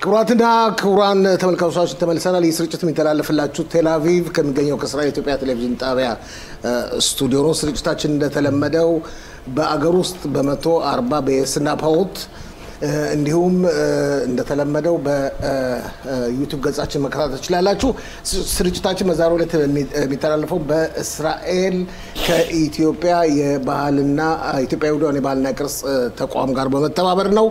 ክቡራትና ክቡራን ተመልካቾቻችን ተመልሰናል። የስርጭት የሚተላለፍላችሁ ቴል አቪቭ ከሚገኘው ከእስራኤል ኢትዮጵያ ቴሌቪዥን ጣቢያ ስቱዲዮ ነው። ስርጭታችን እንደተለመደው በአገር ውስጥ በ140 በየስና ፓውት እንዲሁም እንደተለመደው በዩቲዩብ ገጻችን መከታተል ትችላላችሁ። ስርጭታችን በዛሬው ዕለት የሚተላለፈው በእስራኤል ከኢትዮጵያ የባህልና ኢትዮጵያዊያን የባህልና ቅርስ ተቋም ጋር በመተባበር ነው።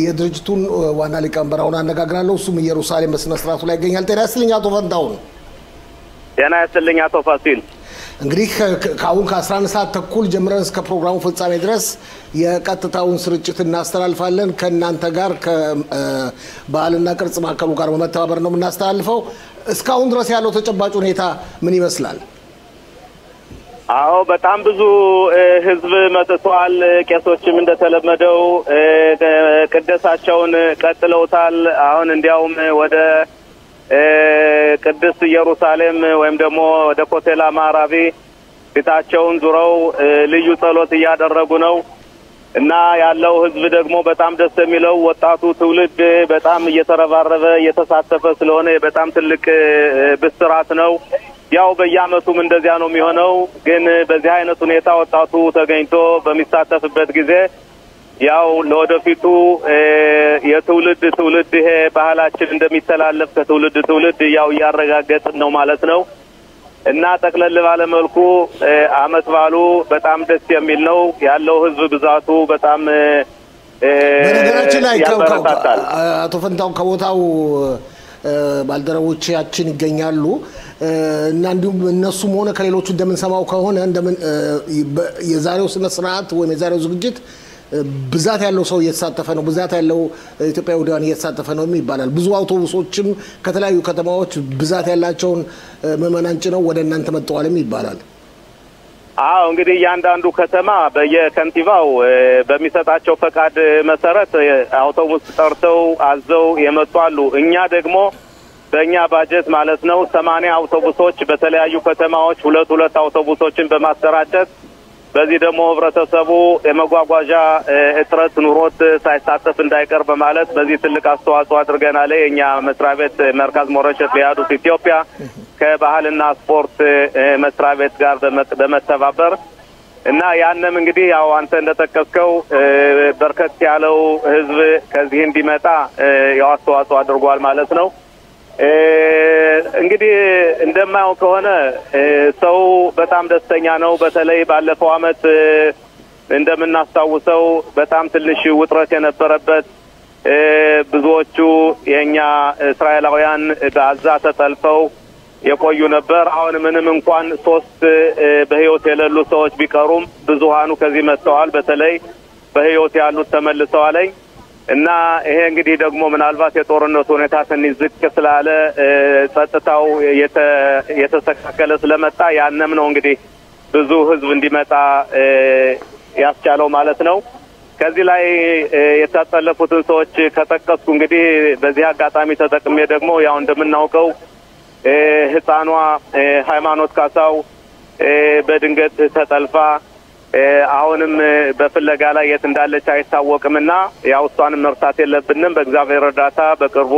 የድርጅቱን ዋና ሊቀመንበር አሁን አነጋግራለሁ። እሱም ኢየሩሳሌም በስነ ስርዓቱ ላይ ይገኛል። ጤና ይስጥልኝ አቶ ፈንታሁን። ጤና ይስጥልኝ አቶ ፋሲል። እንግዲህ ከአሁን ከ11 ሰዓት ተኩል ጀምረን እስከ ፕሮግራሙ ፍጻሜ ድረስ የቀጥታውን ስርጭት እናስተላልፋለን። ከእናንተ ጋር ከባህልና ቅርስ ማዕከሉ ጋር በመተባበር ነው የምናስተላልፈው። እስካሁን ድረስ ያለው ተጨባጭ ሁኔታ ምን ይመስላል? አዎ በጣም ብዙ ህዝብ መጥቷል። ቄሶችም እንደተለመደው ቅደሳቸውን ቀጥለውታል። አሁን እንዲያውም ወደ ቅድስት ኢየሩሳሌም ወይም ደግሞ ወደ ኮቴል ማዕራቢ ፊታቸውን ዙረው ልዩ ጸሎት እያደረጉ ነው እና ያለው ህዝብ ደግሞ በጣም ደስ የሚለው ወጣቱ ትውልድ በጣም እየተረባረበ እየተሳተፈ ስለሆነ በጣም ትልቅ ብስራት ነው። ያው በየዓመቱም እንደዚያ ነው የሚሆነው። ግን በዚህ አይነት ሁኔታ ወጣቱ ተገኝቶ በሚሳተፍበት ጊዜ ያው ለወደፊቱ የትውልድ ይሄ ባህላችን እንደሚተላለፍ ከትውልድ ትውልድ ያው ያረጋገጥን ነው ማለት ነው እና ጠቅለል ባለ መልኩ አመት ባሉ በጣም ደስ የሚል ነው ያለው ህዝብ ብዛቱ በጣም በነገራችን ላይ አቶ ፈንታው ከቦታው ባልደረቦቻችን ይገኛሉ እና እንዲሁም እነሱም ሆነ ከሌሎቹ እንደምንሰማው ከሆነ የዛሬው ስነ ስርዓት ወይም የዛሬው ዝግጅት ብዛት ያለው ሰው እየተሳተፈ ነው። ብዛት ያለው ኢትዮጵያውያን እየተሳተፈ ነው ይባላል። ብዙ አውቶቡሶችም ከተለያዩ ከተማዎች ብዛት ያላቸውን ምዕመናን ጭነው ወደ እናንተ መጥተዋልም ይባላል። አዎ እንግዲህ ያንዳንዱ ከተማ በየከንቲባው በሚሰጣቸው ፈቃድ መሰረት አውቶቡስ ጠርተው አዘው የመጡ አሉ። እኛ ደግሞ በእኛ ባጀት ማለት ነው 80 አውቶቡሶች በተለያዩ ከተማዎች ሁለት አውቶቡሶችን በማሰራጨት በዚህ ደግሞ ህብረተሰቡ የመጓጓዣ እጥረት ኑሮት ሳይሳተፍ እንዳይቀር በማለት በዚህ ትልቅ አስተዋጽኦ አድርገናል። የኛ መስሪያ ቤት መርካዝ ሞረሸት ለያዱት ኢትዮጵያ ከባህልና ስፖርት መስሪያ ቤት ጋር በመተባበር እና ያንም እንግዲህ ያው አንተ እንደተከስከው በርከት ያለው ህዝብ ከዚህ እንዲመጣ ያው አስተዋጽኦ አድርጓል ማለት ነው። እንግዲህ እንደማየው ከሆነ ሰው በጣም ደስተኛ ነው። በተለይ ባለፈው አመት እንደምናስታውሰው በጣም ትንሽ ውጥረት የነበረበት ብዙዎቹ የኛ እስራኤላውያን በአዛ ተጠልፈው የቆዩ ነበር። አሁን ምንም እንኳን 3 በህይወት የሌሉ ሰዎች ቢቀሩም ብዙሃኑ ከዚህ መጥተዋል። በተለይ በህይወት ያሉት ተመልሰዋል እና ይሄ እንግዲህ ደግሞ ምናልባት የጦርነቱ ሁኔታ ትንሽ ዝቅ ስላለ ጸጥታው የተስተካከለ ስለመጣ ያንም ነው እንግዲህ ብዙ ህዝብ እንዲመጣ ያስቻለው ማለት ነው። ከዚህ ላይ የተጠለፉትን ሰዎች ከጠቀስኩ እንግዲህ በዚህ አጋጣሚ ተጠቅሜ ደግሞ ያው እንደምናውቀው ህፃኗ ሃይማኖት ካሳው በድንገት ተጠልፋ አሁንም በፍለጋ ላይ የት እንዳለች አይታወቅምና ያው እሷንም መርሳት የለብንም። በእግዚአብሔር እርዳታ በቅርቡ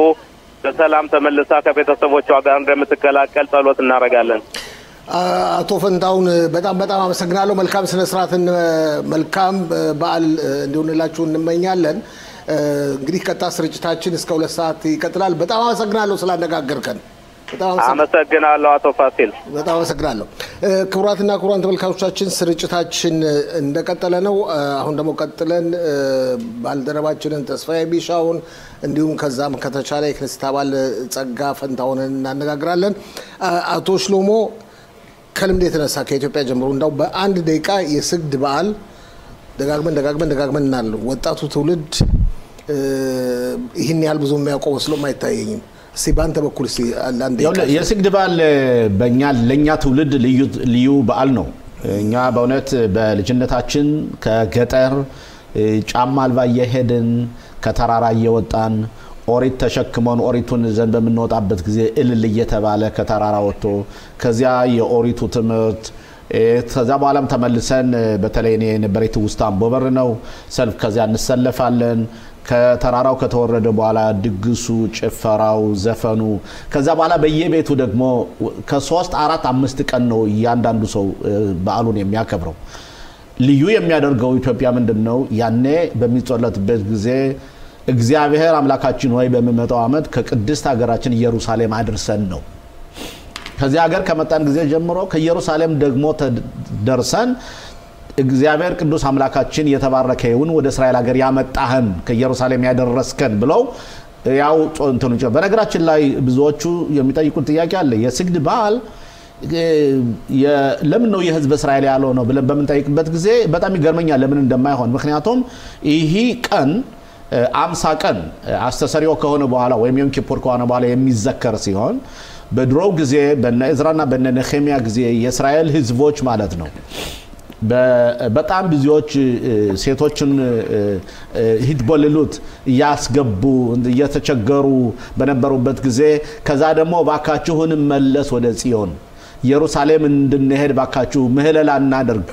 በሰላም ተመልሳ ከቤተሰቦቿ ጋር እንደምትቀላቀል ጸሎት እናደርጋለን። አቶ ፈንታሁን በጣም አመሰግናለሁ። መልካም ስነ ስርዓትን መልካም በዓል እንዲሆንላችሁ እንመኛለን። እንግዲህ ቀጣይ ስርጭታችን እስከ 2 ሰዓት ይቀጥላል። በጣም አመሰግናለሁ ስላነጋገርከን። አመሰግናለሁ አቶ ፋሲል። በጣም አመሰግናለሁ። ክቡራትና ክቡራን ተመልካቾቻችን ስርጭታችን እንደቀጠለ ነው። አሁን ደግሞ ቀጥለን ባልደረባችንን ተስፋዬ ቢሻውን እንዲሁም ከዛም ከተቻለ የክርስቲያን አባል ጸጋ ፈንታሁንን እናነጋግራለን። አቶ ሽሎሞ ከልምድ የተነሳ ከኢትዮጵያ ጀምሮ እንደው በአንድ ደቂቃ የስግድ በዓል ደጋግመን እናሉ ወጣቱ ትውልድ ይህን ያህል ብዙ የሚያውቀው መስሎም አይታየኝም። ሲባንተ በኩል አንድ የስግድ በዓል ለኛ ትውልድ ልዩ በዓል ነው። እኛ በእውነት በልጅነታችን ከገጠር ጫማ አልባ እየሄድን ከተራራ እየወጣን ኦሪት ተሸክመን ኦሪቱን ዘን በመንወጣበት ጊዜ እልል እየተባለ ከተራራ ወጥቶ ከዚያ የኦሪቱ ትምህርት ከዛ በኋላም ተመልሰን በተለይ እኔ ነበርኩ ውስታን ቦበር ነው ሰልፍ ከዚያ እንሰለፋለን ከተራራው ከተወረደ በኋላ ድግሱ ጭፈራው ዘፈኑ ከዛ በኋላ በየቤቱ ደግሞ ከ3 4 5 ቀን ነው ያንዳንዱ ሰው በዓሉን የሚያከብረው ልዩ የሚያደርገው ኢትዮጵያ ምንድነው ያኔ በሚጾለትበት ጊዜ እግዚአብሔር አምላካችን ሆይ በሚመጣው አመት ከቅድስት ሀገራችን ኢየሩሳሌም አድርሰን ነው ከዚህ ሀገር ከመጣን ጊዜ ጀምሮ ከኢየሩሳሌም ደግሞ ተደርሰን እግዚአብሔር ቅዱስ አምላካችን የተባረከ ይሁን ወደ እስራኤል ሀገር ያመጣህን ከኢየሩሳሌም ያደረስከን ብለው ያው ጾንተኑ በነገራችን ላይ ብዙዎቹ የሚጠይቁት ጥያቄ አለ የስግድ በዓል ለምን ነው የህዝብ እስራኤል ያለው ነው ብለን በመንጠይቅበት ጊዜ በጣም ይገርመኛል ለምን እንደማይሆን ምክንያቱም ይሄ ቀን 50 ቀን አስተሰሪዮ ከሆነ በኋላ ወይም ዮም ኪፑር ከሆነ በኋላ የሚዘከር ሲሆን በድሮው ጊዜ በነ እዝራና በነ ነህሚያ ጊዜ የእስራኤል ህዝቦች ማለት ነው በጣም ብዙዎች ሴቶችን ሂድቦልሉት ያስገቡ እየተቸገሩ በነበሩበት ጊዜ ከዛ ደግሞ ባካችሁን መለስ ወደ ጽዮን ኢየሩሳሌም እንድንሄድ ባካችሁ ምህለላ እናደርግ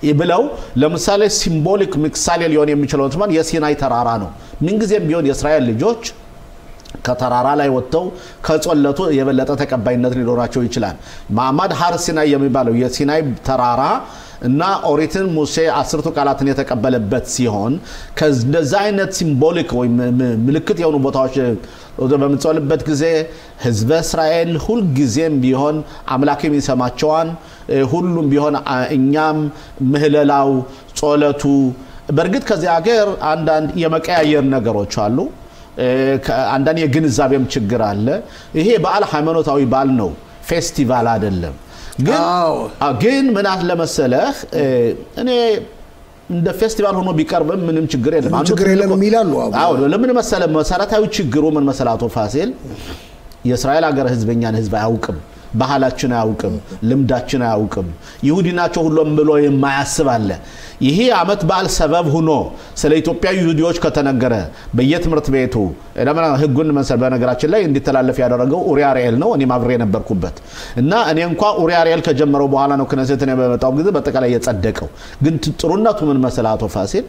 ይብለው ለምሳሌ ሲምቦሊክ ምክሳሌ ሊሆን የሚችለው እንትን የሲናይ ተራራ ነው ምን ጊዜም ቢሆን የእስራኤል ልጆች ከተራራ ላይ ወጥተው ከጾለቱ የበለጠ ተቀባይነት ሊኖራቸው ይችላል ማዕማድ ሐር ሲናይ የሚባለው የሲናይ ተራራ እና ኦሪትን ሙሴ 10ቱ ቃላትን የተቀበለበት ሲሆን ከዛ አይነት ሲምቦሊክ ወይ ምልክት የሆኑ ቦታዎች በመጾልበት ጊዜ ህዝበ እስራኤል ሁሉ ጊዜም ቢሆን አምላክ የሚሰማቸዋን ሁሉም ቢሆን እኛም ምህለላው ጾለቱ በርግጥ ከዚህ ሀገር አንዳንድ የመቀያየር ነገሮች አሉ አንዳንድ የግንዛቤም ችግር አለ ይሄ በዓል ሃይማኖታዊ በዓል ነው ፌስቲቫል አይደለም ግን ምን አለመሰለህ እኔ እንደ ፌስቲቫል ሆኖ ቢቀርብም ምንም ችግር የለም አንዱ ችግር የለም ይላሉ አዎ ለምን መሰለ መሰረታዊ ችግሩ ምን መሰላቶ ፋሲል የእስራኤል ሀገር ህዝበኛን ህዝብ አያውቅም ባህላችን አያውቅም ልምዳችን አያውቅም ይሁዲናቸው ሁሉም ብሎ የማያስብ አለ ይሄ አመት በዓል ሰበብ ሆኖ ስለ ኢትዮጵያ ይሁዲዎች ከተነገረ በየትምርት ቤቱ ለምን ህጉን መሰል በነገራችን ላይ እንዲተላለፍ ያደረገው ኡሪ አሪኤል ነው እኔ ማብሬ ነበርኩበት እና እኔ እንኳን ኡሪ አሪኤል ከጀመረው በኋላ ነው ከነሰት ነው በመጣው ጊዜ በተቀላይ የጸደቀው ግን ጥሩነቱ ምን መሰላቶ ፋሲል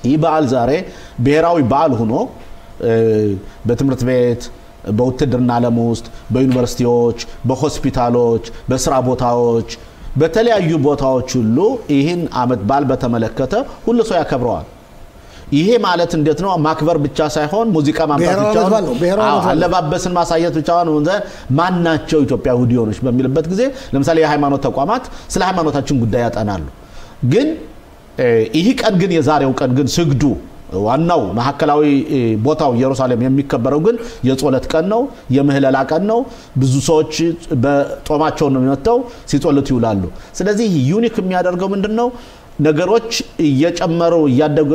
ይህ በዓል ዛሬ ብሔራዊ በዓል ሆኖ በትምርት ቤት በውትድርና ዓለም ውስጥ በዩኒቨርሲቲዎች በሆስፒታሎች በስራ ቦታዎች በተለያዩ ቦታዎች ሁሉ ይህን አመት በዓል በተመለከተ ሁሉ ሰው ያከብረዋል ይሄ ማለት እንዴት ነው ማክበር ብቻ ሳይሆን ሙዚቃ ማምጣት ብቻ ነው አለባበስን ማሳየት ብቻ ነው ማናቸው ኢትዮጵያ ይሁዲዎች በሚልበት ጊዜ ለምሳሌ የሃይማኖት ተቋማት ስለ ሃይማኖታችን ጉዳይ ያጠናሉ ግን ይሄ ቀን ግን የዛሬው ቀን ግን ስግዱ ዋናው ማዕከላዊ ቦታው ኢየሩሳሌም የሚከበረው ግን የጾለት ቀን ነው የምህለላ ቀን ነው ብዙ ሰዎች በጦማቸው ነው የሚመጣው ሲጾልቱ ይውላሉ ስለዚህ ዩኒክ የሚያደርገው ምንድነው ነገሮች እየጨመሩ ያደጉ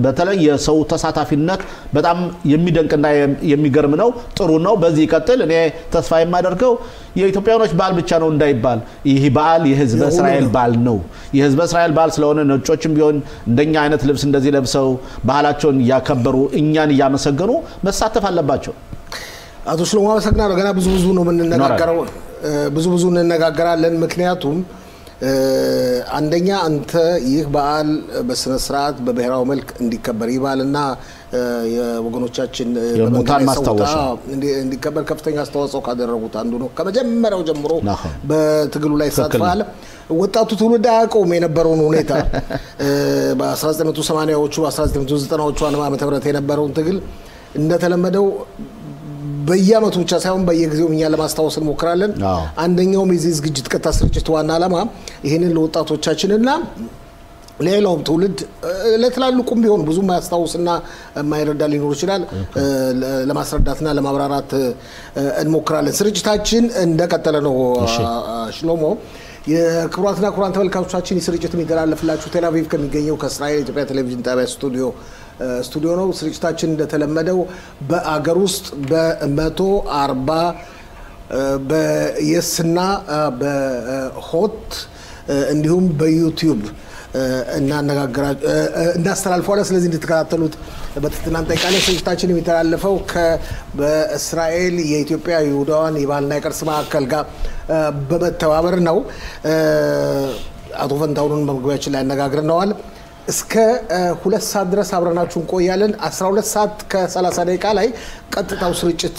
በተለይ የሰው ተሳታፊነት በጣም የሚደንቅና የሚገርም ነው ጥሩ ነው በዚህ ይቀጥል እኔ ተስፋ የማደርገው የኢትዮጵያኖች በዓል ብቻ ነው እንዳይባል ይሄ በዓል የህዝብ እስራኤል በዓል ነው የህዝብ እስራኤል በዓል ስለሆነ ነጮችም ቢሆን እንደኛ አይነት ልብስ እንደዚህ ለብሰው ባህላቸውን ያከበሩ እኛን ያመሰገኑ መሳተፍ አለባቸው አቶ ሽሎሞ አመሰግናለሁ ገና ብዙ ነው የምንነጋገረው ብዙ እንነጋገራለን ምክንያቱም አንደኛ አንተ ይህ በዓል በስነ ስርዓት በብሔራዊ መልክ እንዲከበር ይባልና የወገኖቻችን የሞታን ማስተዋወሻ እንዲከበር ከፍተኛ አስተዋጽኦ ካደረጉት አንዱ ነው ከመጀመሪያው ጀምሮ በትግሉ ላይ ተሳትፏል ወጣቱ ትውልድ አያውቀውም የነበረውን ሁኔታ በ1980ዎቹ 1990ዎቹ ዓመተ ምህረት የነበረውን ትግል እንደተለመደው በየአመቱ ብቻ ሳይሆን በየጊዜው እኛ ለማስተዋወስ እንሞክራለን አንደኛው የዚህ ዝግጅት ቀጥታ ስርጭት ዋና ዓላማ ይሄንን ለወጣቶቻችንና ሌላው ትውልድ ለተላልቁም ቢሆን ብዙ ማያስተዋውስና ማይረዳ ሊኖር ይችላል ለማስረዳትና ለማብራራት እንሞክራለን ስርጭታችን እንደቀጠለ ነው ሽሎሞ የክቡራትና ክቡራን ተመልካቾቻችን የስርጭት የሚተላለፍላችሁ ቴል አቪቭ ከሚገኘው ከእስራኤል ኢትዮጵያ ቴሌቪዥን ጣቢያ ስቱዲዮ ነው ስርጭታችን እንደተለመደው በአገር ውስጥ በ140 በየስና በሆት እንዲሁም በዩቲዩብ እናስተላልፈዋለን ስለዚህ እንድትከታተሉት በትህትና እንጠይቃለን ስርጭታችን የሚተላለፈው በእስራኤል የኢትዮጵያ ይሁዳውያን የባህልና የቅርስ ማዕከል ጋር በመተባበር ነው አቶ ፈንታውንን በመግቢያችን ላይ አነጋግረናል እስከ 2 ሰዓት ድረስ አብረናችሁ እንቆያለን 12 ሰዓት ከ30 ደቂቃ ላይ ቀጥታው ስርጭት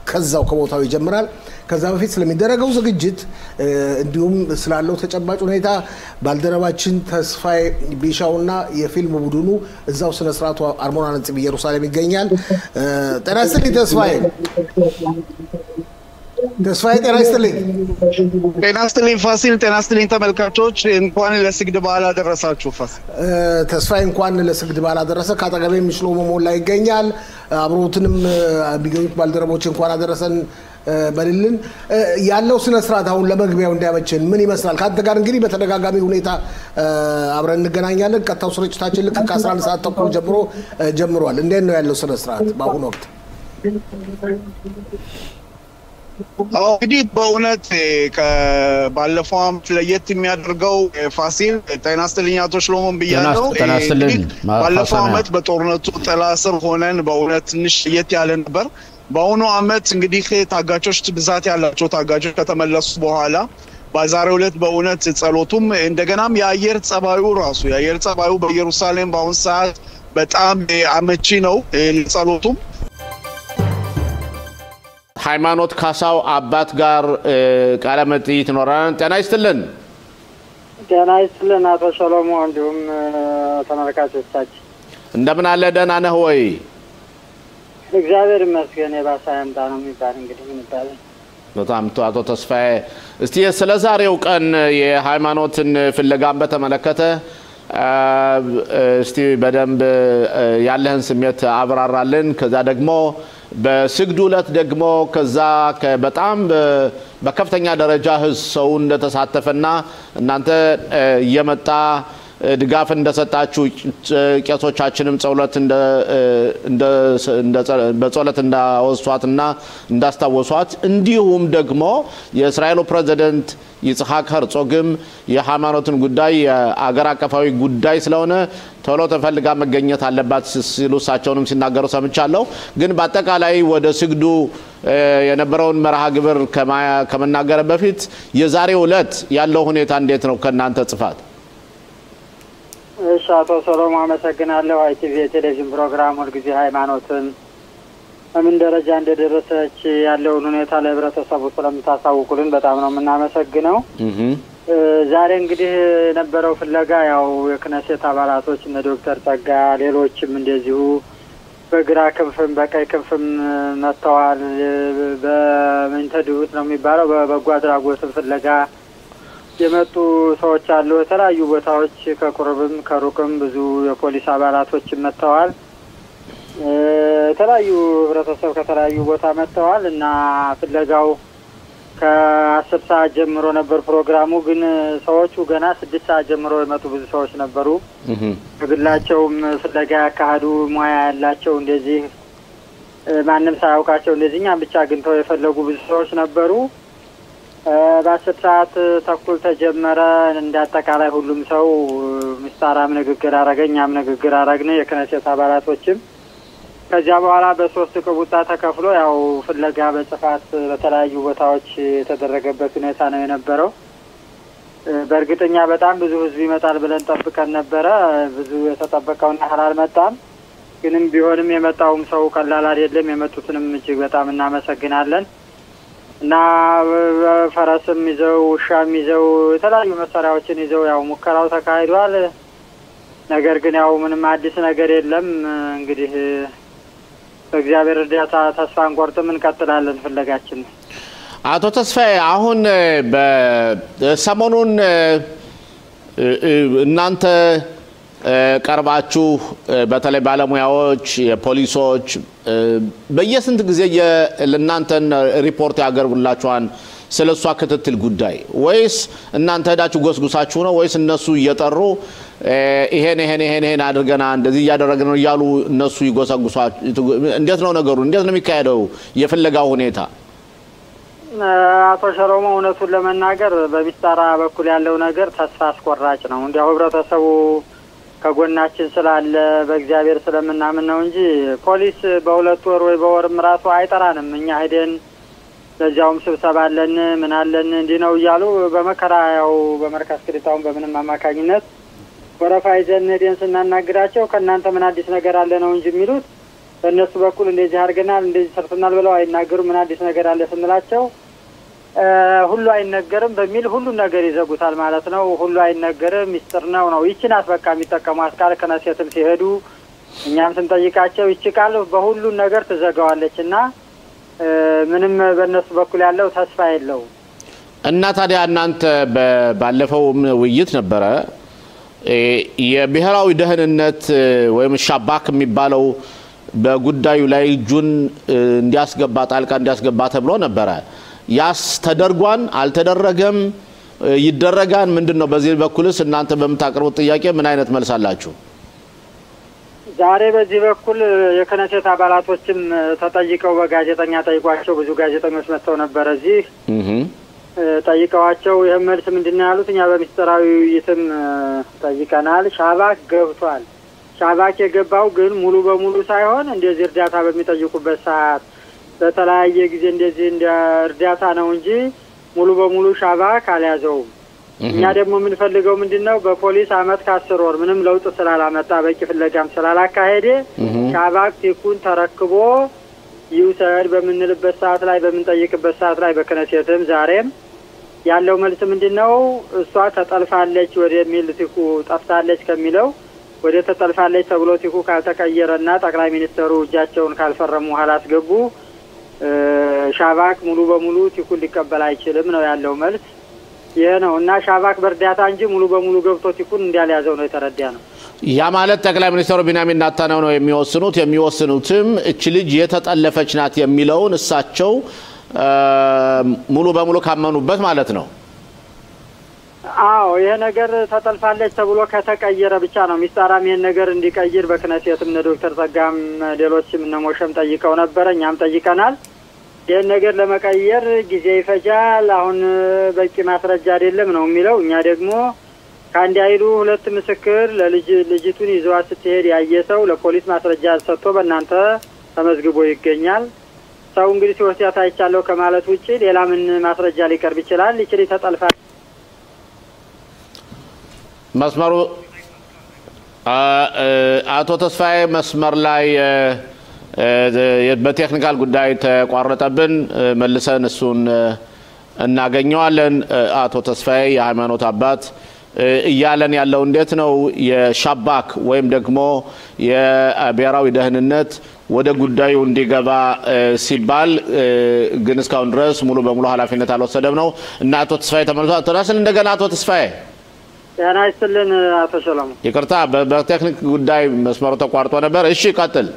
ከዛው ከቦታው ይጀምራል ከዛ በፊት ስለሚደረገው ዝግጅት እንዲሁም ስላለው ተጨባጭ ሁኔታ ባልደረባችን ተስፋዬ ቢሻውና የፊልም ቡድኑ እዛው ስነ ስርዓቱ አርሞና ነጽ በኢየሩሳሌም ይገኛል ጤና ይስጥልኝ ተስፋዬ ጤና ይስጥልኝ ፋሲል ጤና ይስጥልኝ ተመልካቾች እንኳን ለስግድ በዓል አደረሳችሁ ፋሲል ተስፋዬ እንኳን ለስግድ በዓል አደረሰ ካጠገቤ ምሽሎ መሞላ ይገኛል አብሮትንም ቢገኙት ባልደረቦች እንኳን አደረሰን በልልን ያለው ስነ ስርዓት አሁን ለመግቢያው እንዲያመችን ምን ይመስላል ካንተ ጋር እንግዲህ በተደጋጋሚ ሁኔታ አብረን እንገናኛለን ቀጣው ስርጭታችን ልክ ከ11 ሰዓት ተኩል ጀምሯል እንዴት ነው ያለው ስነ ስርዓት በአሁኑ ወቅት እንግዲህ በእውነት ከባለፈው ዓመት ለየት የሚያደርገው ፋሲል ጤና ይስጥልኝ አቶ ሽሎሞን ብያለሁ ባለፈው ዓመት በጦርነቱ ጥላ ስር ሆነን በእውነት ትንሽ ለየት ያለ ነበር በአሁኑ ዓመት እንግዲህ ታጋቾች ብዛት ያላቸው ታጋቾች ከተመለሱ በኋላ ባዛሬው ዕለት በእውነት ጸሎቱም እንደገናም የአየር ጸባዩ በኢየሩሳሌም በአሁን ሰዓት በጣም አመቺ ነው ለጸሎቱም ሃይማኖት ካሳው አባት ጋር ቃለ መጠይቅ ይኖራል ጤና ይስጥልን አቶ ሰሎሞን እንዲሁም ተመልካቾቻችን እንደምን አለ ደህና ነህ ወይ እግዚአብሔር ይመስገን የባሳያምታ ነው የሚባል እንግዲህ ምን ይባላል በጣም አቶ ተስፋዬ እስቲ ስለዛሬው ቀን የሃይማኖትን ፍለጋን በተመለከተ እስቲ በደንብ ያለህን ስሜት አብራራልን ከዛ ደግሞ በስግዱ ዕለት ደግሞ ከዛ በጣም በከፍተኛ ደረጃ ሰው እንደተሳተፈና እናንተ የመጣ ድጋፍ እንደሰጣችሁ ቄሶቻችንም ጸሎት በጸሎት እንዳወሷትና እንዳስታወሷት እንዲሁም ደግሞ የእስራኤሉ ፕሬዝዳንት ይስሐቅ ሄርጾግም የሃይማኖትን ጉዳይ አገር አቀፋዊ ጉዳይ ስለሆነ ቶሎ ተፈልጋ መገኘት አለባት ሲሉ ሳቸውንም ሲናገሩ ሰምቻለሁ ግን በአጠቃላይ ወደ ስግዱ የነበረውን መርሃ ግብር ከመናገር በፊት የዛሬው ዕለት ያለው ሁኔታ እንዴት ነው ከናንተ ጽፋት እሺ አቶ ሰሎሞን አመሰግናለሁ አይቲቪ ቴሌቪዥን ፕሮግራም ሁልጊዜ ሃይማኖትን ምን ደረጃ እንደደረሰች ያለውን ሁኔታ ለህብረተሰቡ ስለምታሳውቁልን በጣም ነው የምናመሰግነው ዛሬ እንግዲህ የነበረው ፍለጋ ያው የክነሴት አባላቶች እነ ዶክተር ጸጋ ሌሎችም እንደዚሁ በግራ ክንፍም በቀይ ክንፍም መጥተዋል በመንተዱት ነው የሚባለው በበጎ አድራጎት ፍለጋ የመጡ ሰዎች አሉ የተለያዩ ቦታዎች ከቁርብም ከሩቅም ብዙ የፖሊስ አባላቶች መጥተዋል የተለያዩ ህብረተሰብ ከተለያዩ ቦታ መጥተዋል እና ፍለጋው ከ10 ሰዓት ጀምሮ ነበር ፕሮግራሙ ግን ሰዎቹ ገና 6 ሰዓት ጀምሮ የመጡ ብዙ ሰዎች ነበሩ በግላቸውም ፍለጋ ያካሄዱ ሙያ ያላቸው እንደዚህ ማንንም ሳያውቃቸው እንደዚህኛ ብቻ አግኝተው የፈለጉ ብዙ ሰዎች ነበሩ በ10 ሰዓት ተኩል ተጀመረ እንዳጠቃላይ ሁሉም ሰው ምስጣራም ንግግር አረገኛም ንግግር አረግነ የክነሴት አባላቶችም ከዚያ በኋላ በሶስት ቅቡጣ ተከፍሎ ያው ፍለጋ በጽፋት በተለያዩ ቦታዎች የተደረገበት ሁኔታ ነው የነበረው በእርግጠኛ በጣም ብዙ ህዝብ ይመጣል ብለን ጠብቀን ነበረ ብዙ የተጠበቀውና ሐላል መጣም ግንም ቢሆንም የመጣውም ሰው ቀላል አይደለም የመጡትንም እጅግ በጣም እናመሰግናለን እና ፈረስም ይዘው ሻም ይዘው የተለያዩ መሳሪያዎችን ይዘው ያው ሙከራው ተካሂዷል ነገር ግን ያው ምንም አዲስ ነገር የለም እንግዲህ በእግዚአብሔር እርዳታ ተስፋ አንቆርጥም እንቀጥላለን ፍለጋችን አቶ ተስፋዬ አሁን በሰሞኑን እናንተ ቀርባችሁ በተለይ ባለሙያዎች የፖሊሶች በየስንት ጊዜ ለእናንተን ሪፖርት ያቀርቡላችኋል ስለሷ ክትትል ጉዳይ ወይስ እናንተ ሄዳችሁ ጎስጉሳችሁ ነው ወይስ እነሱ እየጠሩ ይሄን አድርገና እንደዚህ ያደረግን ነው ያሉ እነሱ ይጎሰጉሳችሁ እንዴት ነው ነገሩ እንዴት ነው የሚካሄደው የፍለጋው ሁኔታ አቶ ሸሎሞ እውነቱን ለመናገር በሚስጣራ በኩል ያለው ነገር ተስፋ አስቆራጭ ነው እንዲያው ህብረተሰቡ ከጎናችን ስላለ በእግዚአብሔር ስለምናምን ነው እንጂ ፖሊስ በሁለት ወር ወይ በወርም ራሱ አይጠራንም እኛ ሄደን ለዛውም ስብሰባ አለን ምን አለን እንዲ ነው ይያሉ በመከራ ያው በመርካስ ክሪታውን በምንም አማካኝነት ወረፋ ይዘን ሄደን ስናናግራቸው ከእናንተ ምን አዲስ ነገር አለ ነው እንጂ የሚሉት በእነሱ በኩል እንደዚህ አድርገናል እንደዚህ ሰርተናል ብለው አይናገሩም። ምን አዲስ ነገር አለ ስንላቸው ሁሉ አይነገርም በሚል ሁሉ ነገር ይዘጉታል ማለት ነው። ሁሉ አይነገርም ሚስጥር ነው ይችናት በቃ የሚጠቀሟት ቃል ከነሴትም ሲሄዱ እኛም ስንጠይቃቸው ይችቃል በሁሉ ነገር ትዘጋዋለችና ምንም በእነሱ በኩል ያለው ተስፋ የለው እና ታዲያ እናንተ ባለፈው ውይይት ነበረ የብሔራዊ ደህንነት ወይም ሻባክ የሚባለው በጉዳዩ ላይ እጁን እንዲያስገባ ጣልቃ እንዲያስገባ ተብሎ ነበረ። ያስ ተደርጓን አልተደረገም ይደረጋን ምንድነው? በዚህ በኩልስ እናንተ በመታቀርቡት ጥያቄ ምን አይነት መልስ አላችሁ? ዛሬ በዚህ በኩል የከነሴት አባላቶችም ተጠይቀው በጋዜጠኛ ጠይቋቸው ብዙ ጋዜጠኞች መጥተው ነበር እዚህ ጠይቀዋቸው የመልስ ምንድነው ያሉት? እኛ በሚስጥራዊ ውይይትም ጠይቀናል። ሻባክ ገብቷል። ሻባክ የገባው ግን ሙሉ በሙሉ ሳይሆን እንደዚህ እርዳታ በሚጠይቁበት ሰዓት በተለያየ ጊዜ እንደዚህ እንደ እርዳታ ነው እንጂ ሙሉ በሙሉ ሻባክ አልያዘውም። እኛ ደግሞ የምንፈልገው ምንድነው በፖሊስ አመት ከ10 ወር ምንም ለውጥ ስላላመጣ በቂ ፍለጋም ስላላካሄደ ሻባክ ቲኩን ተረክቦ ይውሰድ በምንልበት ሰዓት ላይ በምንጠይቅበት ሰዓት ላይ በከነሴትም ዛሬም ያለው መልስ ምንድነው? እሷ ተጠልፋለች ወደሚል ቲኩ ጠፍታለች ከሚለው ወደ ተጠልፋለች ተብሎ ቲኩ ካልተቀየረና ጠቅላይ ሚኒስትሩ እጃቸውን ካልፈረሙ ኋላ አስገቡ ሻባክ ሙሉ በሙሉ ቲኩን ሊቀበል አይችልም ነው ያለው መልስ። ይሄ ነው እና ሻባክ በእርዳታ እንጂ ሙሉ በሙሉ ገብቶ ቲኩን እንዳልያዘው ነው የተረዳ ነው። ያ ማለት ጠቅላይ ሚኒስትሩ ቢንያሚን ኔታንያሁ ነው የሚወስኑትም እቺ ልጅ የተጠለፈች ናት የሚለውን እሳቸው ሙሉ በሙሉ ካመኑበት ማለት ነው። አዎ ይሄ ነገር ተጠልፋለች ተብሎ ከተቀየረ ብቻ ነው ሚስጥራም ይሄን ነገር እንዲቀይር በክነሴትም ዶክተር ጸጋም ሌሎችም እነሞሸም ጠይቀው ነበር እኛም ጠይቀናል። ይሄን ነገር ለመቀየር ጊዜ ይፈጃል አሁን በቂ ማስረጃ አይደለም ነው የሚለው። እኛ ደግሞ ካንዲ አይሉ ሁለት ምስክር ለልጅቱን ይዘዋት ስትሄድ ያየሰው ለፖሊስ ማስረጃ ሰጥቶ በእናንተ ተመዝግቦ ይገኛል። ሰው እንግዲህ ሲወስዳት አይቻለው ከማለት ውጪ ሌላ ምን ማስረጃ ሊቀርብ ይችላል? ይችል ተጠልፋ መስመሩ አቶ ተስፋዬ መስመር ላይ በቴክኒካል ጉዳይ ተቋረጠብን መልሰን እሱን እናገኘዋለን። አቶ ተስፋዬ የሃይማኖት አባት እያለን ያለው እንዴት ነው የሻባክ ወይም ደግሞ የብሔራዊ ደህንነት ወደ ጉዳዩ እንዲገባ ሲባል ግን እስካሁን ድረስ ሙሉ በሙሉ ኃላፊነት አልወሰደም ነው እና አቶ ተስፋዬ ተመልሷል። ተራስን እንደገና አቶ ተስፋዬ ያና ይስልን አቶ ሰላም ይቅርታ በቴክኒክ ጉዳይ መስመሩ ተቋርጦ ነበር። እሺ ቀጥል።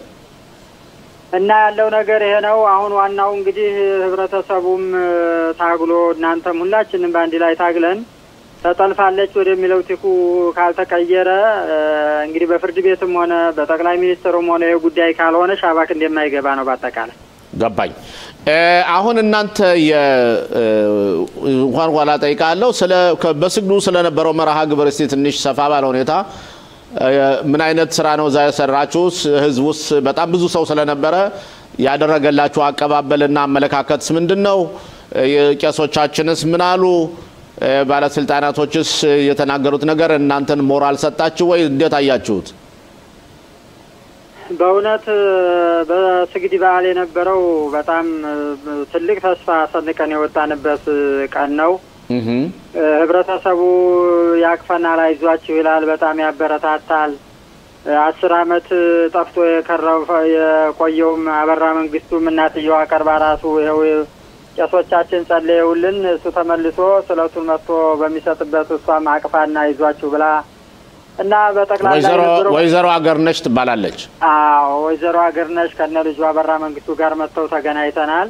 እና ያለው ነገር ይሄ ነው። አሁን ዋናው እንግዲህ ህብረተሰቡም ታግሎ እናንተም ሁላችንም ባንዲ ላይ ታግለን ተጠልፋለች ወደሚለው ቲኩ ካልተቀየረ እንግዲህ በፍርድ ቤትም ሆነ በጠቅላይ ሚኒስትሩም ሆነ የጉዳይ ካልሆነ ሻባክ እንደማይገባ ነው ባጠቃላይ ገባኝ። አሁን እናንተ እንኳን ኋላ ጠይቃለሁ በስግዱ ስለነበረው መርሃ ግብር እስቲ ትንሽ ሰፋ ባለ ሁኔታ ምን አይነት ስራ ነው ዛ ያሰራችሁስ? ህዝቡስ በጣም ብዙ ሰው ስለነበረ ያደረገላችሁ አቀባበልና አመለካከትስ ምንድነው? የቄሶቻችንስ ምን አሉ? ባለስልጣናቶችስ የተናገሩት ነገር እናንተን ሞራል ሰጣችሁ ወይ እንዴት አያችሁት? በእውነት በስግዲ በዓል የነበረው በጣም ትልቅ ተስፋ ሰንቀን የወጣንበት ቀን ነው። ህብረተሰቡ ያቅፈናል አይዟችሁ ይላል በጣም ያበረታታል። 10 አመት ጠፍቶ የቆየውም አበራ መንግስቱም እናትየዋ ቀርባ ራሱ ይኸው ቄሶቻችን ጸልየውልን እሱ ተመልሶ ስለቱን መጥቶ በሚሰጥበት እሷም አቅፋና አይዟችሁ ብላ እና በጠቅላላ ወይዘሮ አገርነሽ ትባላለች። አዎ ወይዘሮ አገርነሽ ከነ ልጇ አበራ መንግስቱ ጋር መጥተው ተገናኝተናል።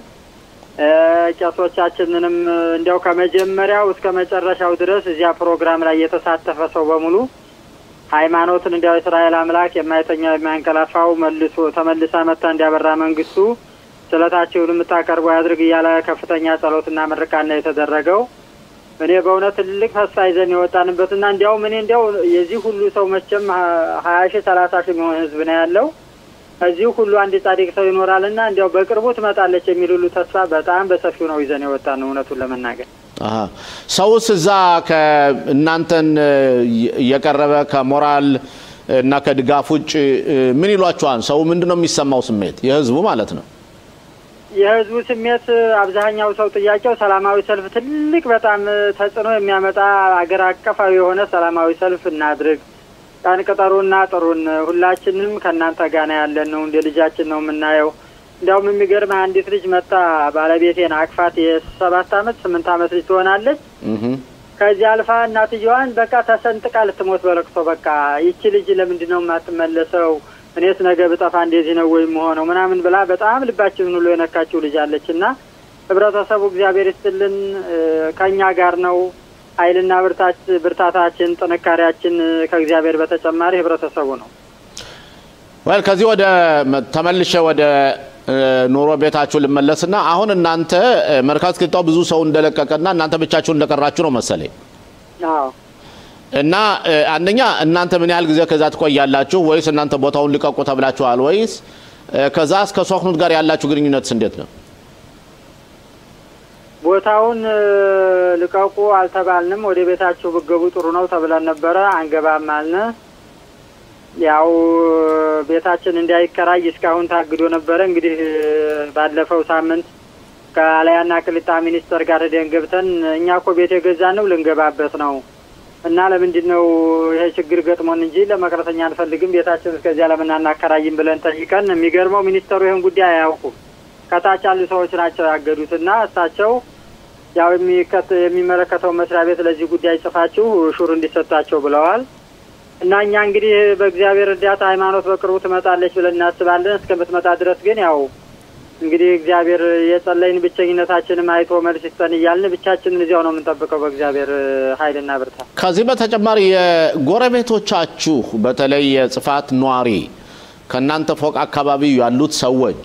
ቄሶቻችንንም እንዲያው ከመጀመሪያው እስከ መጨረሻው ድረስ እዚያ ፕሮግራም ላይ የተሳተፈ ሰው በሙሉ ሃይማኖትን እንዲያው እስራኤል አምላክ የማይተኛው የማይንቀላፋው ተመልሳ መጣ እንዲያበራ መንግስቱ ስለታቸውን የምታቀርቡ ያድርግ እያለ ከፍተኛ ጸሎትና ምርቃና የተደረገው እኔ በእውነት ትልቅ ተስፋ ይዘን የወጣንበትና እንዲያው የዚህ ሁሉ ሰው መቼም 20 30 የሚሆን ህዝብ ነው ያለው እዚህ ሁሉ አንድ ጻድቅ ሰው ይኖራልና እንዲያው በቅርቡ ትመጣለች የሚል ሁሉ ተስፋ በጣም በሰፊው ነው ይዘን የወጣነው እውነቱን ለመናገር። ሰውስ እዛ ከእናንተን የቀረበ ከሞራል እና ከድጋፍ ውጭ ምን ይሏቸዋል? ሰው ምንድነው የሚሰማው ስሜት? የህዝቡ ማለት ነው። የህዝቡ ስሜት አብዛኛው ሰው ጥያቄው ሰላማዊ ሰልፍ ትልቅ በጣም ተጽዕኖ የሚያመጣ አገር አቀፋዊ የሆነ ሰላማዊ ሰልፍ እናድርግ፣ ቀን ቀጠሮና ጥሩን፣ ሁላችንም ከናንተ ጋር ያለን ነው፣ እንደ ልጃችን ነው የምናየው። እንደውም የሚገርም አንዲት ልጅ መጣ ባለቤቴን አቅፋት የ7 አመት 8 አመት ልጅ ትሆናለች። ከዚህ አልፋ እናትየዋን በቃ ተሰንጥቃ ልትሞት በለቅሶ በቃ ይቺ ልጅ ለምንድነው የማትመለሰው? እኔስ ነገ ብጠፋ እንደዚህ ነው ወይ መሆነው ምናምን ብላ በጣም ልባችንን ሁሉ የነካችው ልጅ አለችና ህብረተሰቡ እግዚአብሔር ይስጥልን ከኛ ጋር ነው። ኃይልና ብርታታችን ጥንካሬያችን ከእግዚአብሔር በተጨማሪ ህብረተሰቡ ነው። ወል ከዚህ ወደ ተመልሼ ወደ ኑሮ ቤታችሁ ልመለስና አሁን እናንተ መርካቶ ከተው ብዙ ሰው እንደለቀቀና እናንተ ብቻችሁን እንደቀራችሁ ነው መሰለኝ። አዎ። እና አንደኛ እናንተ ምን ያህል ጊዜ ከዛ ትቆያላችሁ ወይስ እናንተ ቦታውን ልቀቁ ተብላችኋል ወይስ ከዛ እስከ ሶክኑት ጋር ያላችሁ ግንኙነትስ እንዴት ነው? ቦታውን ልቀቁ አልተባልንም። ወደ ቤታችሁ ብገቡ ጥሩ ነው ተብለን ነበር። አንገባም አልን። ያው ቤታችን እንዳይከራይ እስካሁን ታግዶ ነበር። እንግዲህ ባለፈው ሳምንት ከአለያና ክልታ ሚኒስተር ጋር ደንገብተን እኛ እኮ ቤት የገዛነው ልንገባበት ነው እና ለምንድነው ይሄ ችግር ገጥሞን እንጂ ለመቅረተኛ አንፈልግም፣ ቤታችን እስከዚያ ለምን አናከራይም ብለን ጠይቀን የሚገርመው ሚኒስተሩ ይሄን ጉዳይ አያውቁም። ከታች ያሉ ሰዎች ናቸው ያገዱትና እሳቸው ያው የሚመለከተው መስሪያ ቤት ለዚህ ጉዳይ ጽፋችሁ ሹር እንዲሰጣቸው ብለዋል። እና እኛ እንግዲህ በእግዚአብሔር እርዳታ ሃይማኖት በቅርቡ ትመጣለች ብለን እናስባለን። እስከምትመጣ ድረስ ግን ያው እንግዲህ እግዚአብሔር የጸለይን ብቸኝነታችንን አይቶ መልስ ይስጠን እያልን ብቻችንን እዚያው ነው የምንጠብቀው በእግዚአብሔር ኃይልና ብርታት። ከዚህ በተጨማሪ የጎረቤቶቻችሁ በተለይ የጽፋት ኗሪ ከናንተ ፎቅ አካባቢ ያሉት ሰዎች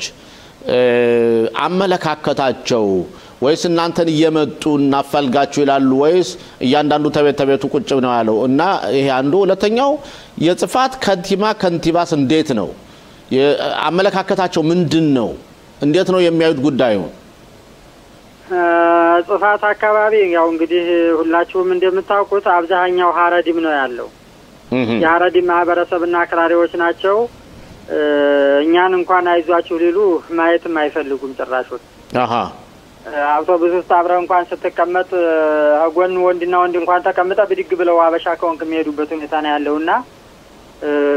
አመለካከታቸው ወይስ እናንተን እየመጡ እናፈልጋችሁ ይላሉ ወይስ እያንዳንዱ ተቤቱ ቁጭ ነው ያለው? እና ይሄ አንዱ። ሁለተኛው የጽፋት ከንቲባስ እንዴት ነው አመለካከታቸው? ምንድነው? እንዴት ነው የሚያዩት ጉዳዩ? ጽፋት አካባቢ ያው እንግዲህ ሁላችሁም እንደምታውቁት አብዛኛው ሀረዲም ነው ያለው። የሀረዲም ማህበረሰብና አክራሪዎች ናቸው። እኛን እንኳን አይዟችሁ ሊሉ ማየትም አይፈልጉም ጭራሹን። አውቶቡስ ውስጥ አብረህ እንኳን ስትቀመጥ ጎን ወንድና ወንድ እንኳን ተቀምጠ ብድግ ብለው አበሻ ከሆንክ የሚሄዱበት ሁኔታ ነው ያለውና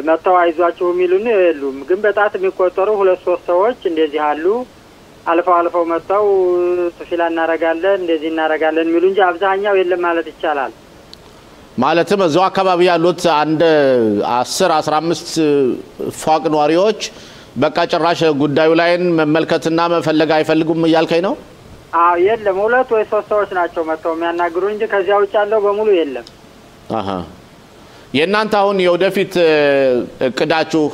መተው አይዟችሁ የሚሉን የሉም። ግን በጣት የሚቆጠሩ 2-3 ሰዎች እንደዚህ አሉ። አልፈው መተው ተፊላ እናረጋለን እንደዚህ እናረጋለን የሚሉ እንጂ አብዛኛው የለም ማለት ይቻላል። ማለትም እዛው አካባቢ ያሉት አንድ 10-15 ፎቅ ኗሪዎች በቃ ጭራሽ ጉዳዩ ላይን መመልከትና መፈለግ አይፈልጉም እያልከኝ ነው? አዎ የለም 2 ወይ 3 ሰዎች ናቸው መተው የሚያናግሩ እንጂ ከዚያው ውጭ ያለው በሙሉ የለም። የእናንተ አሁን የወደፊት እቅዳችሁ